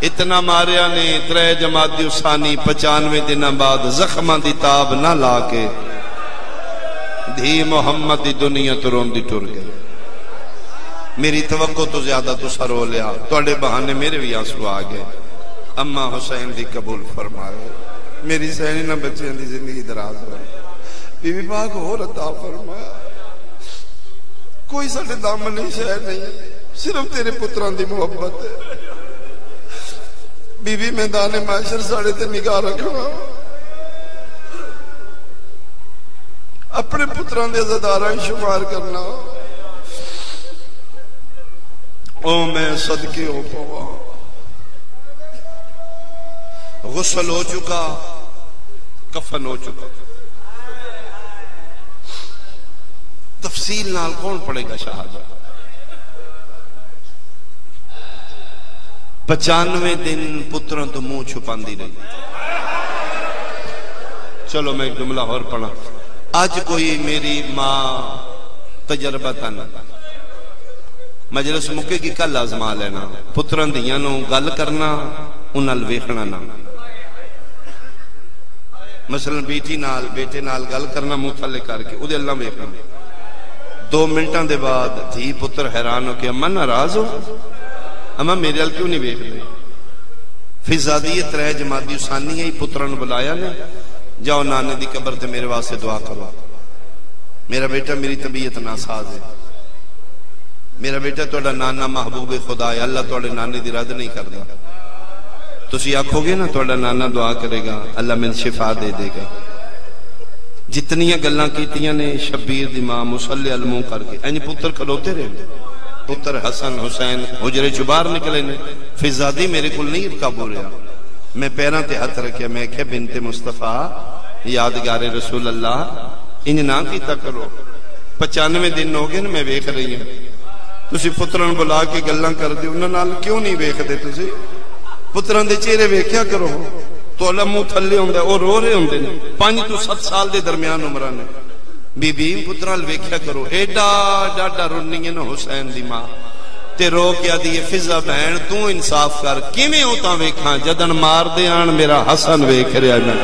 اتنا ماریا نے 3 جمادی الثانی 95 دن بعد زخماں دی تاب نہ لا کے دھی محمد دی دنیا تو روندی ٹر گئی. میری توقع تو زیادہ تو سرو لیا. توڑے بہانے میرے بھی آنسو آ گئے. اماں حسین دی قبول فرمائے. میری سہنی نہ بچیاں دی زندگی دراز ہو. بی بی پاک اور عطا فرمایا. کوئی ساڑھے دامن نہیں شہر نہیں، صرف تیرے پتران دی محبت ہے. بی بی میدان معاشر ساڑھے تے نگاہ رکھنا. اپنے پتران دے عزاداراں شمار کرنا. او میں صدقے ہو پوا. غسل ہو چکا، کفن ہو چکا. تفصیل نال کون پڑے گا شہادت؟ 95 دن پتروں تو منہ چھپان دی رہی. چلو میں ایک جملہ اور پڑھا. آج کوئی میری ماں تجربہ تن مجلس مکے کی کل آزما لینا پتران دیاں نو گل کرنا انہال ویکھنا نہ مثلا بیٹی نال بیٹے نال گل کرنا منہ تھلے کر کے ادھے اللہ ویکھنا 2 منٹاں دے بعد دھی پتر حیران ہو کہ اماں ناراض ہو اماں میرے ال کیوں نہیں ویکھ رہے فضادی 3 جمادی اسانی ہی پتران بلایا نے جاؤ نانے دی قبر تے میرے واسطے دعا کرو میرا بیٹا میری طبیعت ناساز ہے میرا بیٹا توڑا نانا محبوب خدا ہے اللہ توڑے نانے دی رد نہیں کردا تسی آکھو گے نا توڑا نانا دعا کرے گا اللہ میں شفا دے دے گا جتنیاں گلاں کیتیاں نے شبیر دی ماں مصلی علموں کر کے اینی پتر کھلوتے رہے پتر حسن حسین حجرے چبار نکلے نے فضادی میرے کل نہیں قابو رہا میں پیران تے ہاتھ رکھیا میں کہ بنت مصطفیٰ یادگار رسول اللہ انج نہ کیتا کرو 95 دن ہو گئے میں ویکھ رہی ہوں تسی پتران بلا کے گلاں کر دے انہاں نال کیوں نہیں ویکھ دے تسی پتران دے چہرے ویکھیا کرو تو اللہ منہ تھلے ہوندا او رو رہے ہوندے نے 5 تو 7 سال دے درمیان عمراں نے بی بی پتران ویکھیا کرو ایڈا ڈاڈا رونی ہے نا حسین دی ماں تے رو کیا دی فضا بہن تو انصاف کر کیویں ہو تاں ویکھاں جدن مار دے آن میرا حسن ویکھ رہا میں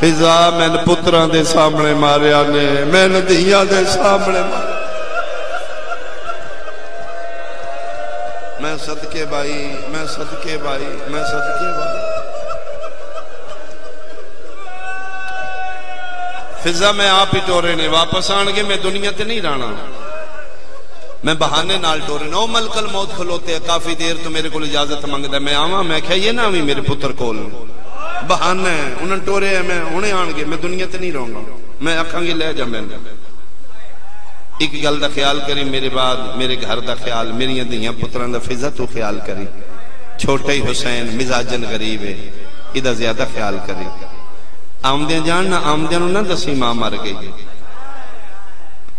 فضا میں نے پتران دے سامنے ماریا نے میں نے دیاں دے سامنے ماریا میں صدقے بھائی میں صدقے بھائی میں صدقے بھائی فضا میں آپ ہی ٹورے نے واپس آنگے میں دنیا تے نہیں رانا میں بہانے نال ٹورے نے او ملکل موت کھلوتے ہیں کافی دیر تو میرے کو اجازت مانگتا ہے میں آواں میں کہا یہ نہ ہوئی میرے پتر کول بہانے ہیں انہوں ٹورے ہیں میں انہیں آنگے میں دنیا تے نہیں رہوں گا میں اکھاں گے لے جا میں ایک گل دا خیال کری میرے بعد میرے گھر دا خیال میری دیاں پتران دا فضا تو خیال کری چھوٹے ہی حسین مزاجن غریب ہے ادھا زیادہ خیال کری آمدیاں جان نہ آمدیاں نہ دسی ماں مر گئی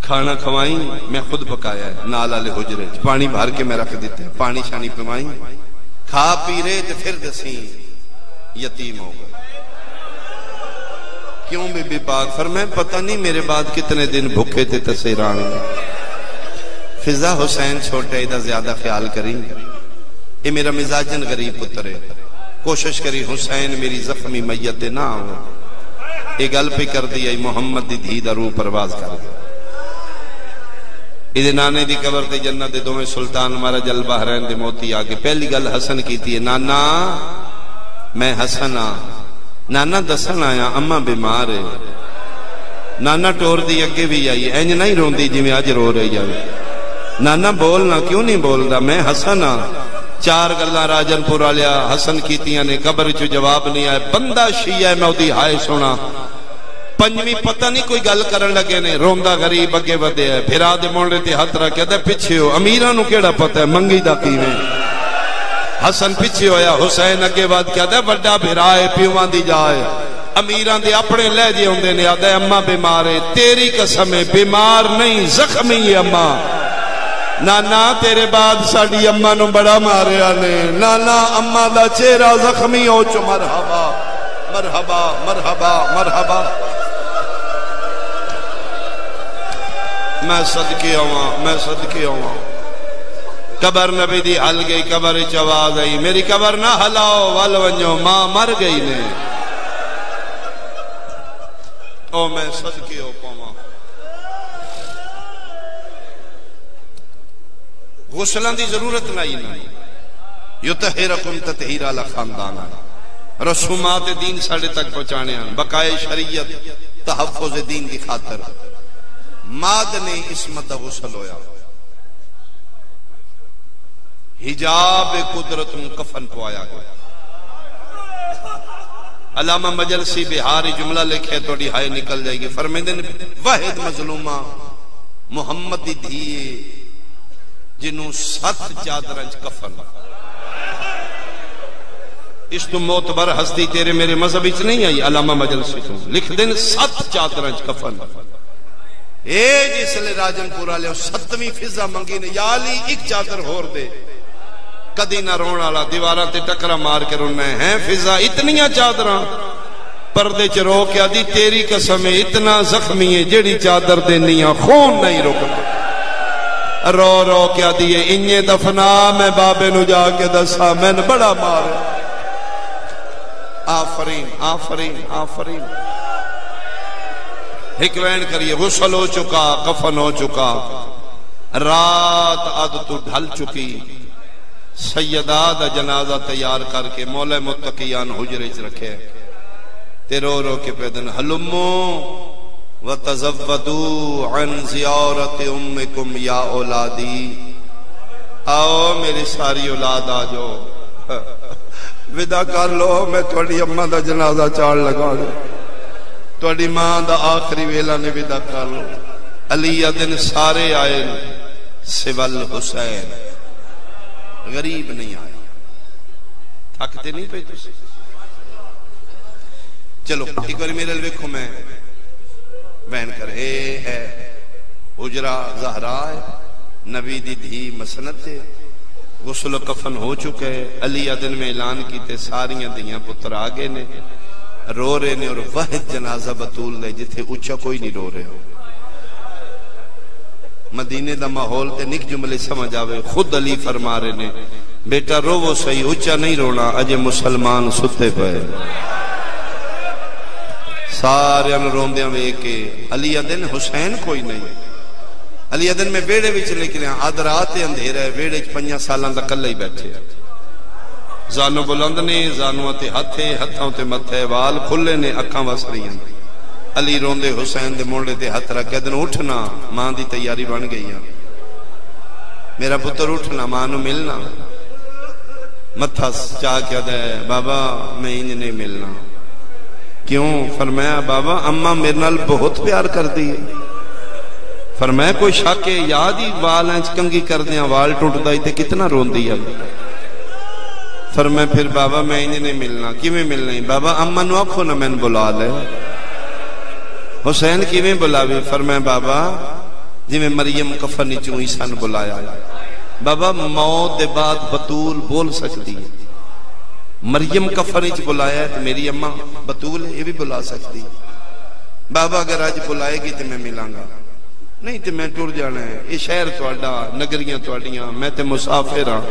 کھانا کھوائیں میں خود پکایا ہے نالا لے حجرے پانی بھر کے میں رکھ دیتے ہیں پانی شانی پمائیں کھا پی رہے تے پھر دسی یتیم ہو گئے کیوں بی بی پاک فرمائے پتہ نہیں میرے بعد کتنے دن بھوکے تھے تسیران فضا حسین چھوٹے ادھا زیادہ خیال کریں یہ میرا مزاجن غریب پتر ہے کوشش کری حسین میری زخمی میت نہ ہو یہ گل پہ کر دیا محمد دی دھی دا روح پرواز کر گیا ادھے نانے دی قبر تے جنت دے دومیں سلطان ہمارا جل بحرین دے موتی آگے پہلی گل حسن کی تھی نانا میں حسن نانا دسن آیا اماں بیمار ہے نانا ٹور دی اگے بھی آئی اینج نہیں رون دی جی میں آج رو رہی آئی نانا بولنا کیوں نہیں بول دا میں حسن 4 گلہ راجن پورا لیا حسن کیتیاں نے قبر چو جواب نہیں آئے بندہ شیعہ ہے میں دی ہائے سونا 5ویں پتہ نہیں کوئی گل کرن لگے نے روندہ غریب اگے ودے ہے پھر آدھے مونڈے تے ہتھ رکھ کہتا ہے پچھے ہو امیرانو کیڑا پتہ ہے منگی دا کیویں حسن پچھے ہویا حسین اگے ود کہتا ہے بڑا بھرائے پیوان دی جائے امیران دے اپنے لے جے ہوندے نے آدھے اماں بیمار ہے تیری قسم ہے بیمار نہیں زخمی ہے اماں نانا تیرے بعد ساڑی اماں نو بڑا مارے آنے نانا اماں دا چہرہ زخمی ہو چو مرحبا مرحبا مرحبا مرحبا میں صدقے ہوا میں صدقے ہوا قبر نبی دی حل گئی قبر چوا گئی میری قبر نہ ہلاؤ وال ونجو ماں مر گئی نے او میں صدقے ہو پاواں غسلان دی ضرورت نہیں یطہرکم تطہیرا لخاندانا رسومات دین ساڑھے تک پہنچانے ہیں بقائے شریعت تحفظ دین کی خاطر مادنی اسمت غسل ہویا حجاب قدرت کفن پوایا گیا علامہ مجلسی بہاری جملہ لکھے توڑی ہائے نکل جائے گی فرمیدن واحد مظلومہ محمد دھیے جنہوں 7 چادرنج کفن اس تو معتبر ہستی تیرے میرے مذہب اچ نہیں آئی علامہ مجلسی تو لکھ دن 7 چادرنج کفن اے جس لئے راجن پورا لے 7ویں فضا منگی نے یا علی ایک چادر ہور دے کدی نہ رون آلا دیوارہ تے ٹکرہ مار کے رونا ہے فضا اتنیاں چادرہ پردے چ رو کے آدھی تیری قسم اتنا زخمی ہے جیڑی چادر دینیاں خون نہیں رکنا، رو رو کے آدھی انجے دفنا میں بابے نو جا کے دسا میں نے بڑا مارا۔ آفرین آفرین آفرین۔ ایک وین کریے، غسل ہو چکا، کفن ہو چکا، رات اد تو ڈھل چکی، سیدہ دا جنازہ تیار کر کے مولا متقیان حجرے چ رکھے تے رو رو کے پیدن حلمو وتزودوا عن زیارت امکم یا اولادی، آؤ میری ساری اولاد آ جاؤ، ودا کر لو، میں تھوڑی اماں دا جنازہ چاڑ لگا دے، تھوڑی ماں دا آخری ویلا نے ودا کر لو۔ علی دن سارے آئے سوال حسین، غریب نہیں آئے، تھکتے نہیں پہ تسی؟ چلو ایک بار میرے لکھو میں بین کر اے ہے اجرا زہرا ہے، نبی دی دھی مسنت ہے، غسل کفن ہو چکے، علی دن میں اعلان کیتے ساریاں دیاں پتر آگے نے رو رہے نے، اور واحد جنازہ بطول دے جتھے اچھا کوئی نہیں رو رہے ہو۔ مدینے دا ماحول تے نک جملے سمجھ آوے، خود علی فرما رہے نے بیٹا رو وہ صحیح، اچھا نہیں رونا، اجے مسلمان ستے پہ۔ سارے ان روندیاں وے کے علی دن حسین کوئی نہیں، علی دن میں بیڑے وچ لکھنے آدھ رات اندھیرا ہے، بیڑے 5 سالاں دا کلہ ہی بیٹھے، زانو بلند نے، زانو تے ہتھے، ہتھوں تے متھے، وال کھلے نے، اکھاں وس رہی ہیں۔ علی روندے حسین دے مونڈے تے ہتھ رکھ کے دن اٹھنا، ماں دی تیاری بن گئی ہے، میرا پتر اٹھنا، ماں نو ملنا، متھا چاہ کے دے بابا میں انج نہیں ملنا، کیوں؟ فرمایا بابا اماں میرے نال بہت پیار کر دی ہے، فرمایا کوئی شک ہے، یاد ہی وال کنگھی کر دیا، وال ٹوٹ دائی تے کتنا رون دیا۔ فرمایا پھر بابا میں انج نہیں ملنا، کیویں ملنا ہی؟ بابا اماں نو آکھو نہ میں بلا لے۔ حسین کیویں بلاوی؟ فرمایا بابا جی میں مریم کفن چوں عیسیٰ نے بلایا، بابا موت دے بعد بطول بول سکتی ہے، مریم کفن چ بلایا ہے تو میری اماں بطول ہے یہ بھی بلا سکتی، بابا اگر آج بلائے گی تو میں ملاں گا، نہیں تو میں ٹر جانا ہے، یہ شہر تواڈا، نگریاں تواڈیاں، میں تے مسافر ہاں،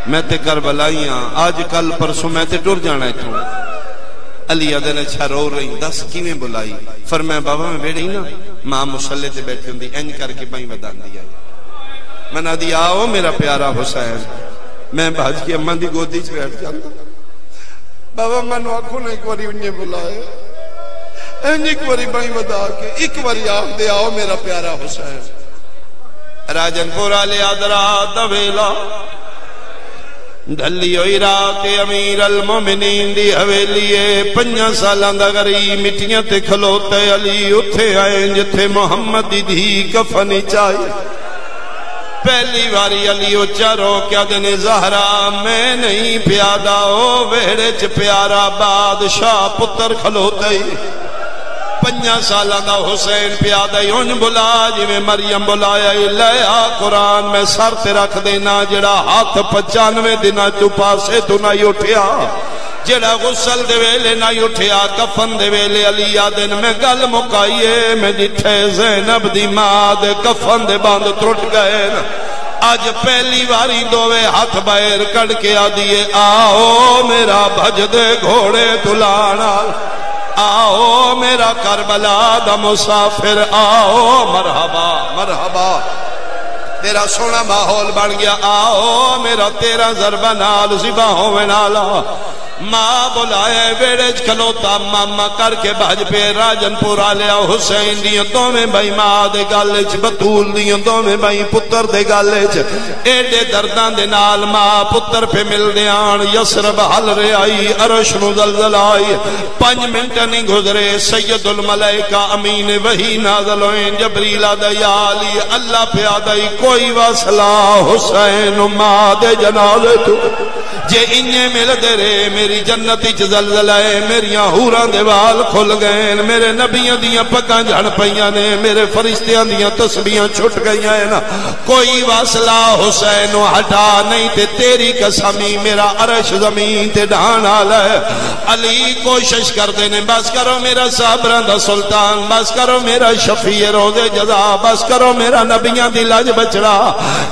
میں تے کربلائی ہاں، آج کل پرسوں میں تے ٹر جانا ہے تو۔ علی دن اچھا رو رہی، دس کیویں بلائی؟ فرمایا بابا میں بیٹھی نا، ماں مصلی تے بیٹھی ہوندی، انج کر کے بائیں وداندی آئی، میں نہ دی آؤ میرا پیارا حسین، میں بھاج کے اماں دی گودی چ بیٹھ جاتا، بابا میں نو آکھو نہ ایک واری انجے بلائے، انج ایک واری بائیں ودا کے ایک واری آکھ دے آؤ میرا پیارا حسین۔ راجن پورا لیا درات ویلا ڈھلی ہوئی رات امیر المومنین دی حویلی، 5 سالاں دا غریب مٹیاں تے کھلوتے، علی اتھے آئے جتھے محمد دی دھی کفن چاہیے، پہلی باری علی اچھا رو کیا دن زہرا میں نہیں پیادا، او ویڑے چ پیارا بادشاہ پتر کھلوتے، 5 سالاں دا حسین پیادا ان بلا جی میں مریم بلایا، لیا قرآن میں سر تے رکھ دینا، جڑا ہاتھ 95 دنہ تو پاسے تو نہ اٹھیا، جڑا غسل دے ویلے نہ اٹھیا، کفن دے ویلے علی دن میں گل مکائیے، میں جتھے زینب دی ماں دے کفن دے باندھ ٹوٹ گئے، آج پہلی باری دووے ہاتھ باہر کڑ کے آدیے، آؤ میرا بھج دے گھوڑے تلانا، آؤ میرا کربلا دا مسافر، آؤ مرحبا مرحبا، تیرا سونا ماحول بن گیا، آؤ میرا 13 ضربہ نال ذبح ہونے والا، ماں بلائے بیڑے کھلوتا، ماما کر کے بھج پہ راجن پورا لیا، حسین دیاں دوویں بھائی ماں دے گالے چ، بطول دیاں دوویں بھائی پتر دے گالے چ، ایڈے درداں دے نال ماں پتر پہ مل دیاں، یسرب حل رہے آئی، عرش نو زلزل آئی، 5 منٹ نہیں گزرے، سید الملائکہ امین وحی نازل ہوئیں، جبریل دیالی اللہ پہ آدائی، کوئی واسلہ حسین ماں دے جنازے تو جے انہیں مل دے رے میری جنتی زلزلہ ہے میریاں حوراں دے وال کھل گئے میرے نبیاں دیاں پکاں جھڑ پئیاں نے میرے فرشتیاں دیاں تسبیحاں چھٹ گئیاں ہیں نا کوئی واصلہ حسین ہٹا نہیں تے تیری قسمی میرا عرش زمین تے ڈھان آلا ہے علی کوشش کر دینے بس کرو میرا صابران دا سلطان بس کرو میرا شفیع روز جزا بس کرو میرا نبیاں دی لاج بچڑا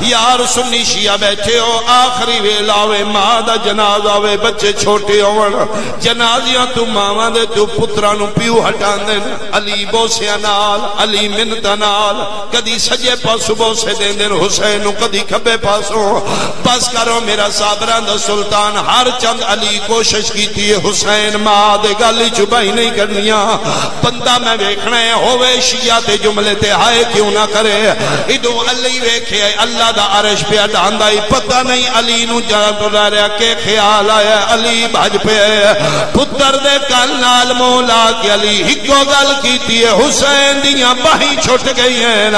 یار سنی شیعہ بیٹھے ہو آخری ویلاوے ماں دا جناز آوے بچے چھوٹے ہون جنازیاں تو ماما دے تو پترانو پیو ہٹان دے علی بوسیاں نال علی منتا نال کدی سجے پاسو بوسے دیں دیں حسین کدی کھبے پاسو بس کرو میرا صابران دا سلطان ہر چند علی کوشش کی تھی حسین ماں دے گالی چبائی نہیں کرنیاں بندہ میں ویکھنا ہے ہوئے شیعہ تے جملے تے ہائے کیوں نہ کرے ادو علی ویکھے اللہ دا عرش پہ ڈاندائی پتہ نہیں علی نو جانب رہ رہا کہ خیال آیا علی بھج پہ پتر دے کل نال مولا کہ علی ہکو گل کی تھی حسین دیاں باہی چھٹ گئی ہیں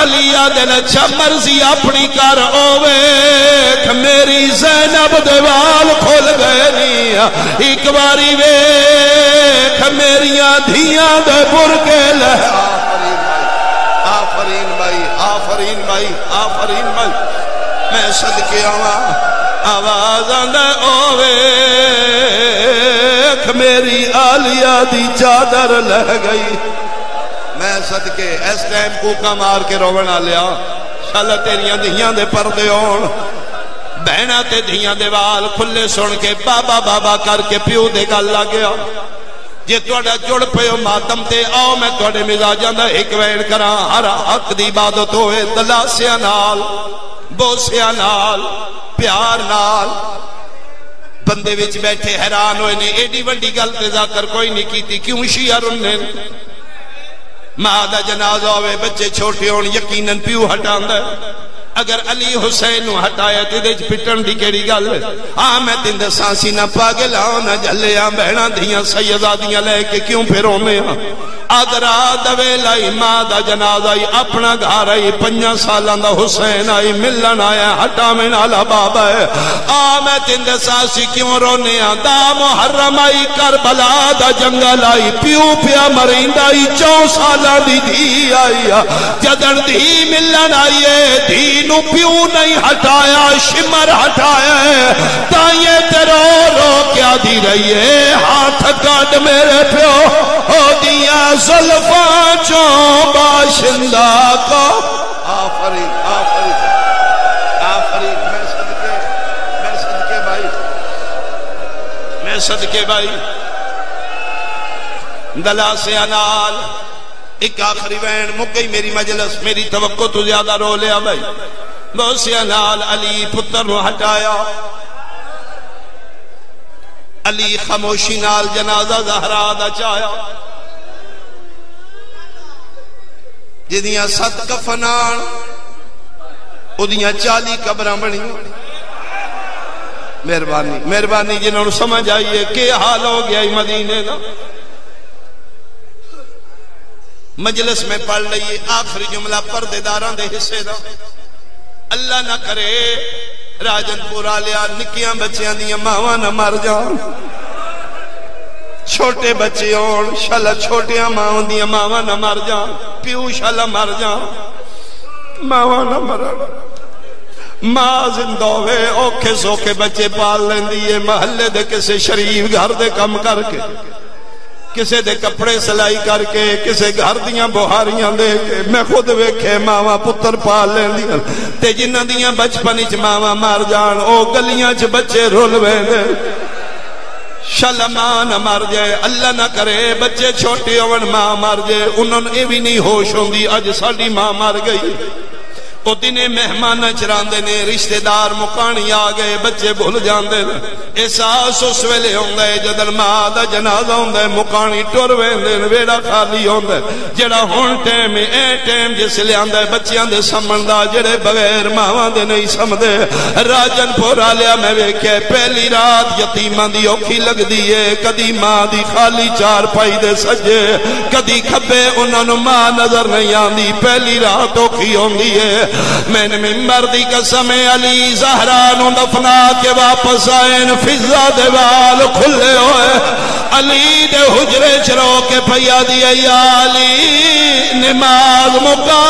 علی آدھے اچھا مرضی اپنی کر اویکھ میری زینب دیوال کھول گئے نہیں ایک باری ویکھ میریاں دھیاں دے برکے لہ آفرین بھائی آفرین بھائی آفرین بھائی میں صدقے آواں آواز آندہ اویکھ میری آلیہ دی چادر لہ گئی میں صدقے اس ٹائم کوکا مار کے رونا لیا شالا تیریاں دھیاں دے پردے ہون بہنا تے دھیاں دے وال کھلے سن کے بابا بابا کر کے پیو دے گل لگیا جے توڑا جڑ پیو ماتم تے آؤ میں توڑے مزاجاں دا ایک وین کراں ہر حق دی عبادت ہوئے دلاسیاں نال بوسیاں نال پیار نال بندے وچ بیٹھے حیران ہوئے نے ایڈی وڈی گل تے ذکر کوئی نہیں کیتی کیوں شیعہ رننے ماں دا جنازہ ہوئے بچے چھوٹے ہون یقیناً پیو ہٹاندا ہے اگر علی حسین نو ہٹایا تے دے پٹن دی کیڑی گل میں تند سانسی نہ پاگل نہ جھلیا بہنا دھیاں سیدادیاں لے کے کیوں پھرونے آدرا دوے لائی ماں دا جنازہ آئی اپنا گھر آئی 5 سالاں دا حسین آئی ملن آیا ہٹا میں نالا بابا ہے میں تند سانسی کیوں رونے دا محرم آئی کربلا دا جنگل آئی پیو پیا مریند آئی 4 سالاں دی دھی آئی جدن دھی ملن آئیے دھی نو پیو نہیں ہٹایا شمر ہٹایا تائیے تیرو رو کیا دی رہی ہے ہاتھ کاٹ میرے پیو ہو دیا زلفاں چوں باشندہ کا آفرین آفرین آفرین میں صدقے بھائی میں صدقے بھائی دلا سے انال ایک آخری وین مکئی میری مجلس میری توقع تو زیادہ رو لیا بھائی بہت سے انال علی پتر نو ہٹایا علی خاموشی نال جنازہ زہرا دا چایا جدیاں 7 کفنان ادیاں 40 قبراں بنی مہربانی مہربانی جنہوں سمجھ آئیے کہ حال ہو گیا مدینے دا مجلس میں پڑھ لئیے آخری جملہ پردے داران دے حصے دا اللہ نہ کرے راجن پورا لیا نکیاں بچیاں دیاں ماواں نہ مر جان چھوٹے بچے ہون شالا چھوٹیاں ماواں دیاں ماواں نہ مر جان پیو شالا مر جان ماواں نہ مر ماں زندہ ہوئے اوکھے سوکھے بچے پال لیں دیئے محلے دے کسے شریف گھر دے کم کر کے کسے دے کپڑے سلائی کر کے کسے گھر دیاں بہاریاں دے کے میں خود ویکھے ماواں پتر پال لیں دیاں تے جنہ دیاں بچپنی چ ماواں مار جان او گلیاں چ بچے رول ویندے شالا ماں نہ مر جائے اللہ نہ کرے بچے چھوٹے ہون ماں مر جائے انہوں نے بھی نہیں ہوش ہوندی اج ساڈی ماں مر گئی او دنے مہمان چراندے نے رشتہ دار مکانی آ گئے بچے بھول جاندے نے احساس اس ویلے ہوندا ہے جدن ماں دا جنازہ ہوندا ہے مکانی ٹر ویندے نے ویڑا خالی ہوندا ہے جڑا ہن ٹائم اے ٹائم جس لے آندا ہے بچیاں دے سمن دا جڑے بغیر ماواں دے نہیں سمدے راجن پورا لیا میں ویکھیا پہلی رات یتیماں دی اوکھی لگدی ہے کدی ماں دی خالی چار پائی دے سجے کدی کھبے انہاں نوں ماں نظر نہیں آندی پہلی رات اوکھی ہوندی ہے میں نے ممبر دی قسم علی زہرا نو دفنا کے واپس آئے فضا دے وال کھلے ہوئے علی دے حجرے چرو کے پیا دیا یا علی نماز مکا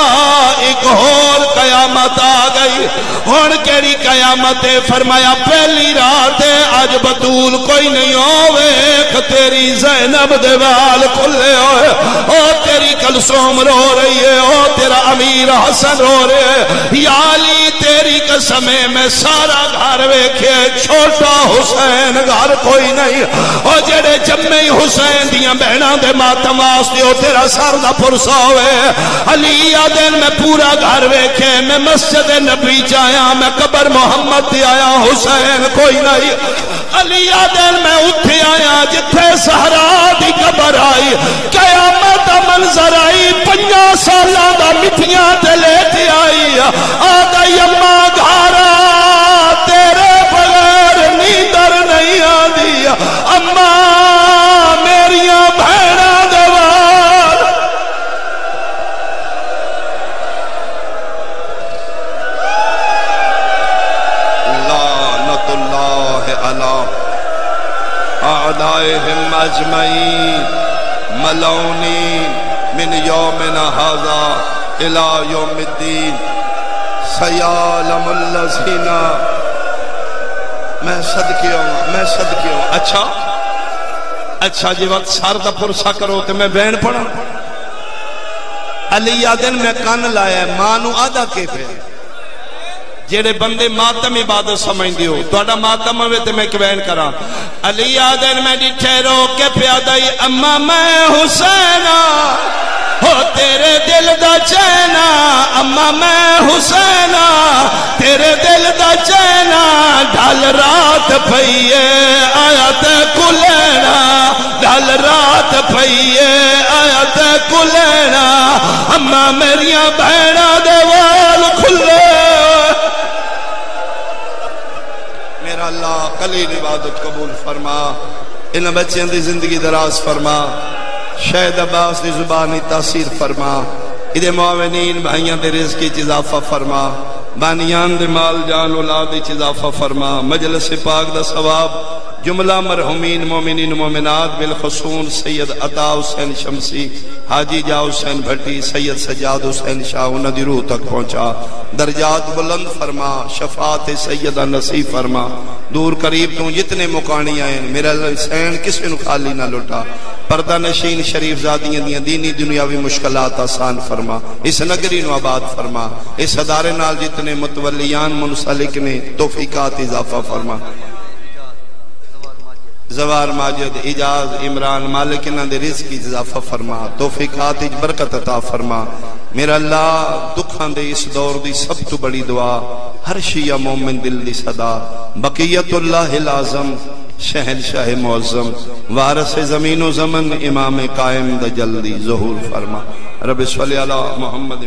ایک اور قیامت آ گئی ہون کیڑی قیامت ہے فرمایا پہلی رات آج بطول کوئی نہیں ہوئے تیری زینب دے وال کھلے ہوئے او تیری کلثوم رو رہی ہے او تیرا امیر حسن رو رہے ہیں یا علی تیری قسم میں سارا گھر ویکھے چھوٹا حسین گھر کوئی نہیں او جڑے جمعی حسین دیاں بہناں دے ماتم واسطے او تیرا سر دا پرسا ہوئے علی آدن میں پورا گھر ویکھے میں مسجد نبی جایا میں قبر محمد دی آیا حسین کوئی نہیں علی آدن میں اٹھے آیا جتھے سہرا دی قبر آئی قیامت منظر آئی 50 سالہ دا مٹھیاں تے لیتے آئی آدھائی اماں گھارا تیرے بغیر نیندر نہیں آدھی اماں میریاں بھیڑا دوار لعنت اللہ علی اعدائهم اجمعین ملعونین من یومنا ھذا الى یوم الدین سیعلم الذین میں صدقے ہوں اچھا جی وقت سار دا پرسا کرو تو میں بین پڑھا علی آدن میں کان لایا مانو آدھا کے پہ جیڑے بندے ماتم عبادت سمجھ دیو تو آدھا ماتم ہوئے تو میں کبین کرا علی آدن میں ڈٹھے رو کے پیادائی اما میں حسینہ ہو تیرے دل دا چینا اما میں حسینہ تیرے دل دا چینا ڈھال رات پھئیے آیت کلینا ڈھال رات پھئیے آیت کلینا اما میریاں بہنا دیوال کھلے میرا اللہ قلیل عبادت قبول فرما ان بچیاں دی زندگی دراز فرما شہد عباس دی زبانی تاثیر فرما ادھے معاونین بھائیاں دے رزق کی اضافہ فرما بانیان دے مال جان اولاد کی اضافہ فرما مجلس پاک دا ثواب جملہ مرحومین مومنین مومنات بالخصوص سید عطا حسین شمسی حاجی جا حسین بھٹی سید سجاد حسین شاہ انہاں دی روح تک پہنچا درجات بلند فرما شفاعت سیدہ نصیب فرما دور قریب تو جتنے مقانی آئیں میرا حسین کسی نو خالی نہ لٹا پردہ نشین شریف زادیاں دیاں دینی دنیاوی مشکلات آسان فرما اس نگری نو آباد فرما اس ادارے نال جتنے متولیان منسلک نے توفیقات اضافہ فرما زوار ماجد اجاز عمران مالک انہاں دے رزق کی اضافہ فرما توفیقات برکت عطا فرما میرا اللہ دکھاں دے اس دور دی سب تو بڑی دعا ہر شیعہ مومن دل دی صدا بقیت اللہ العظم شہنشاہ معظم وارث زمین و زمن امام قائم دا جلدی ظہور فرما رب صلی اللہ محمد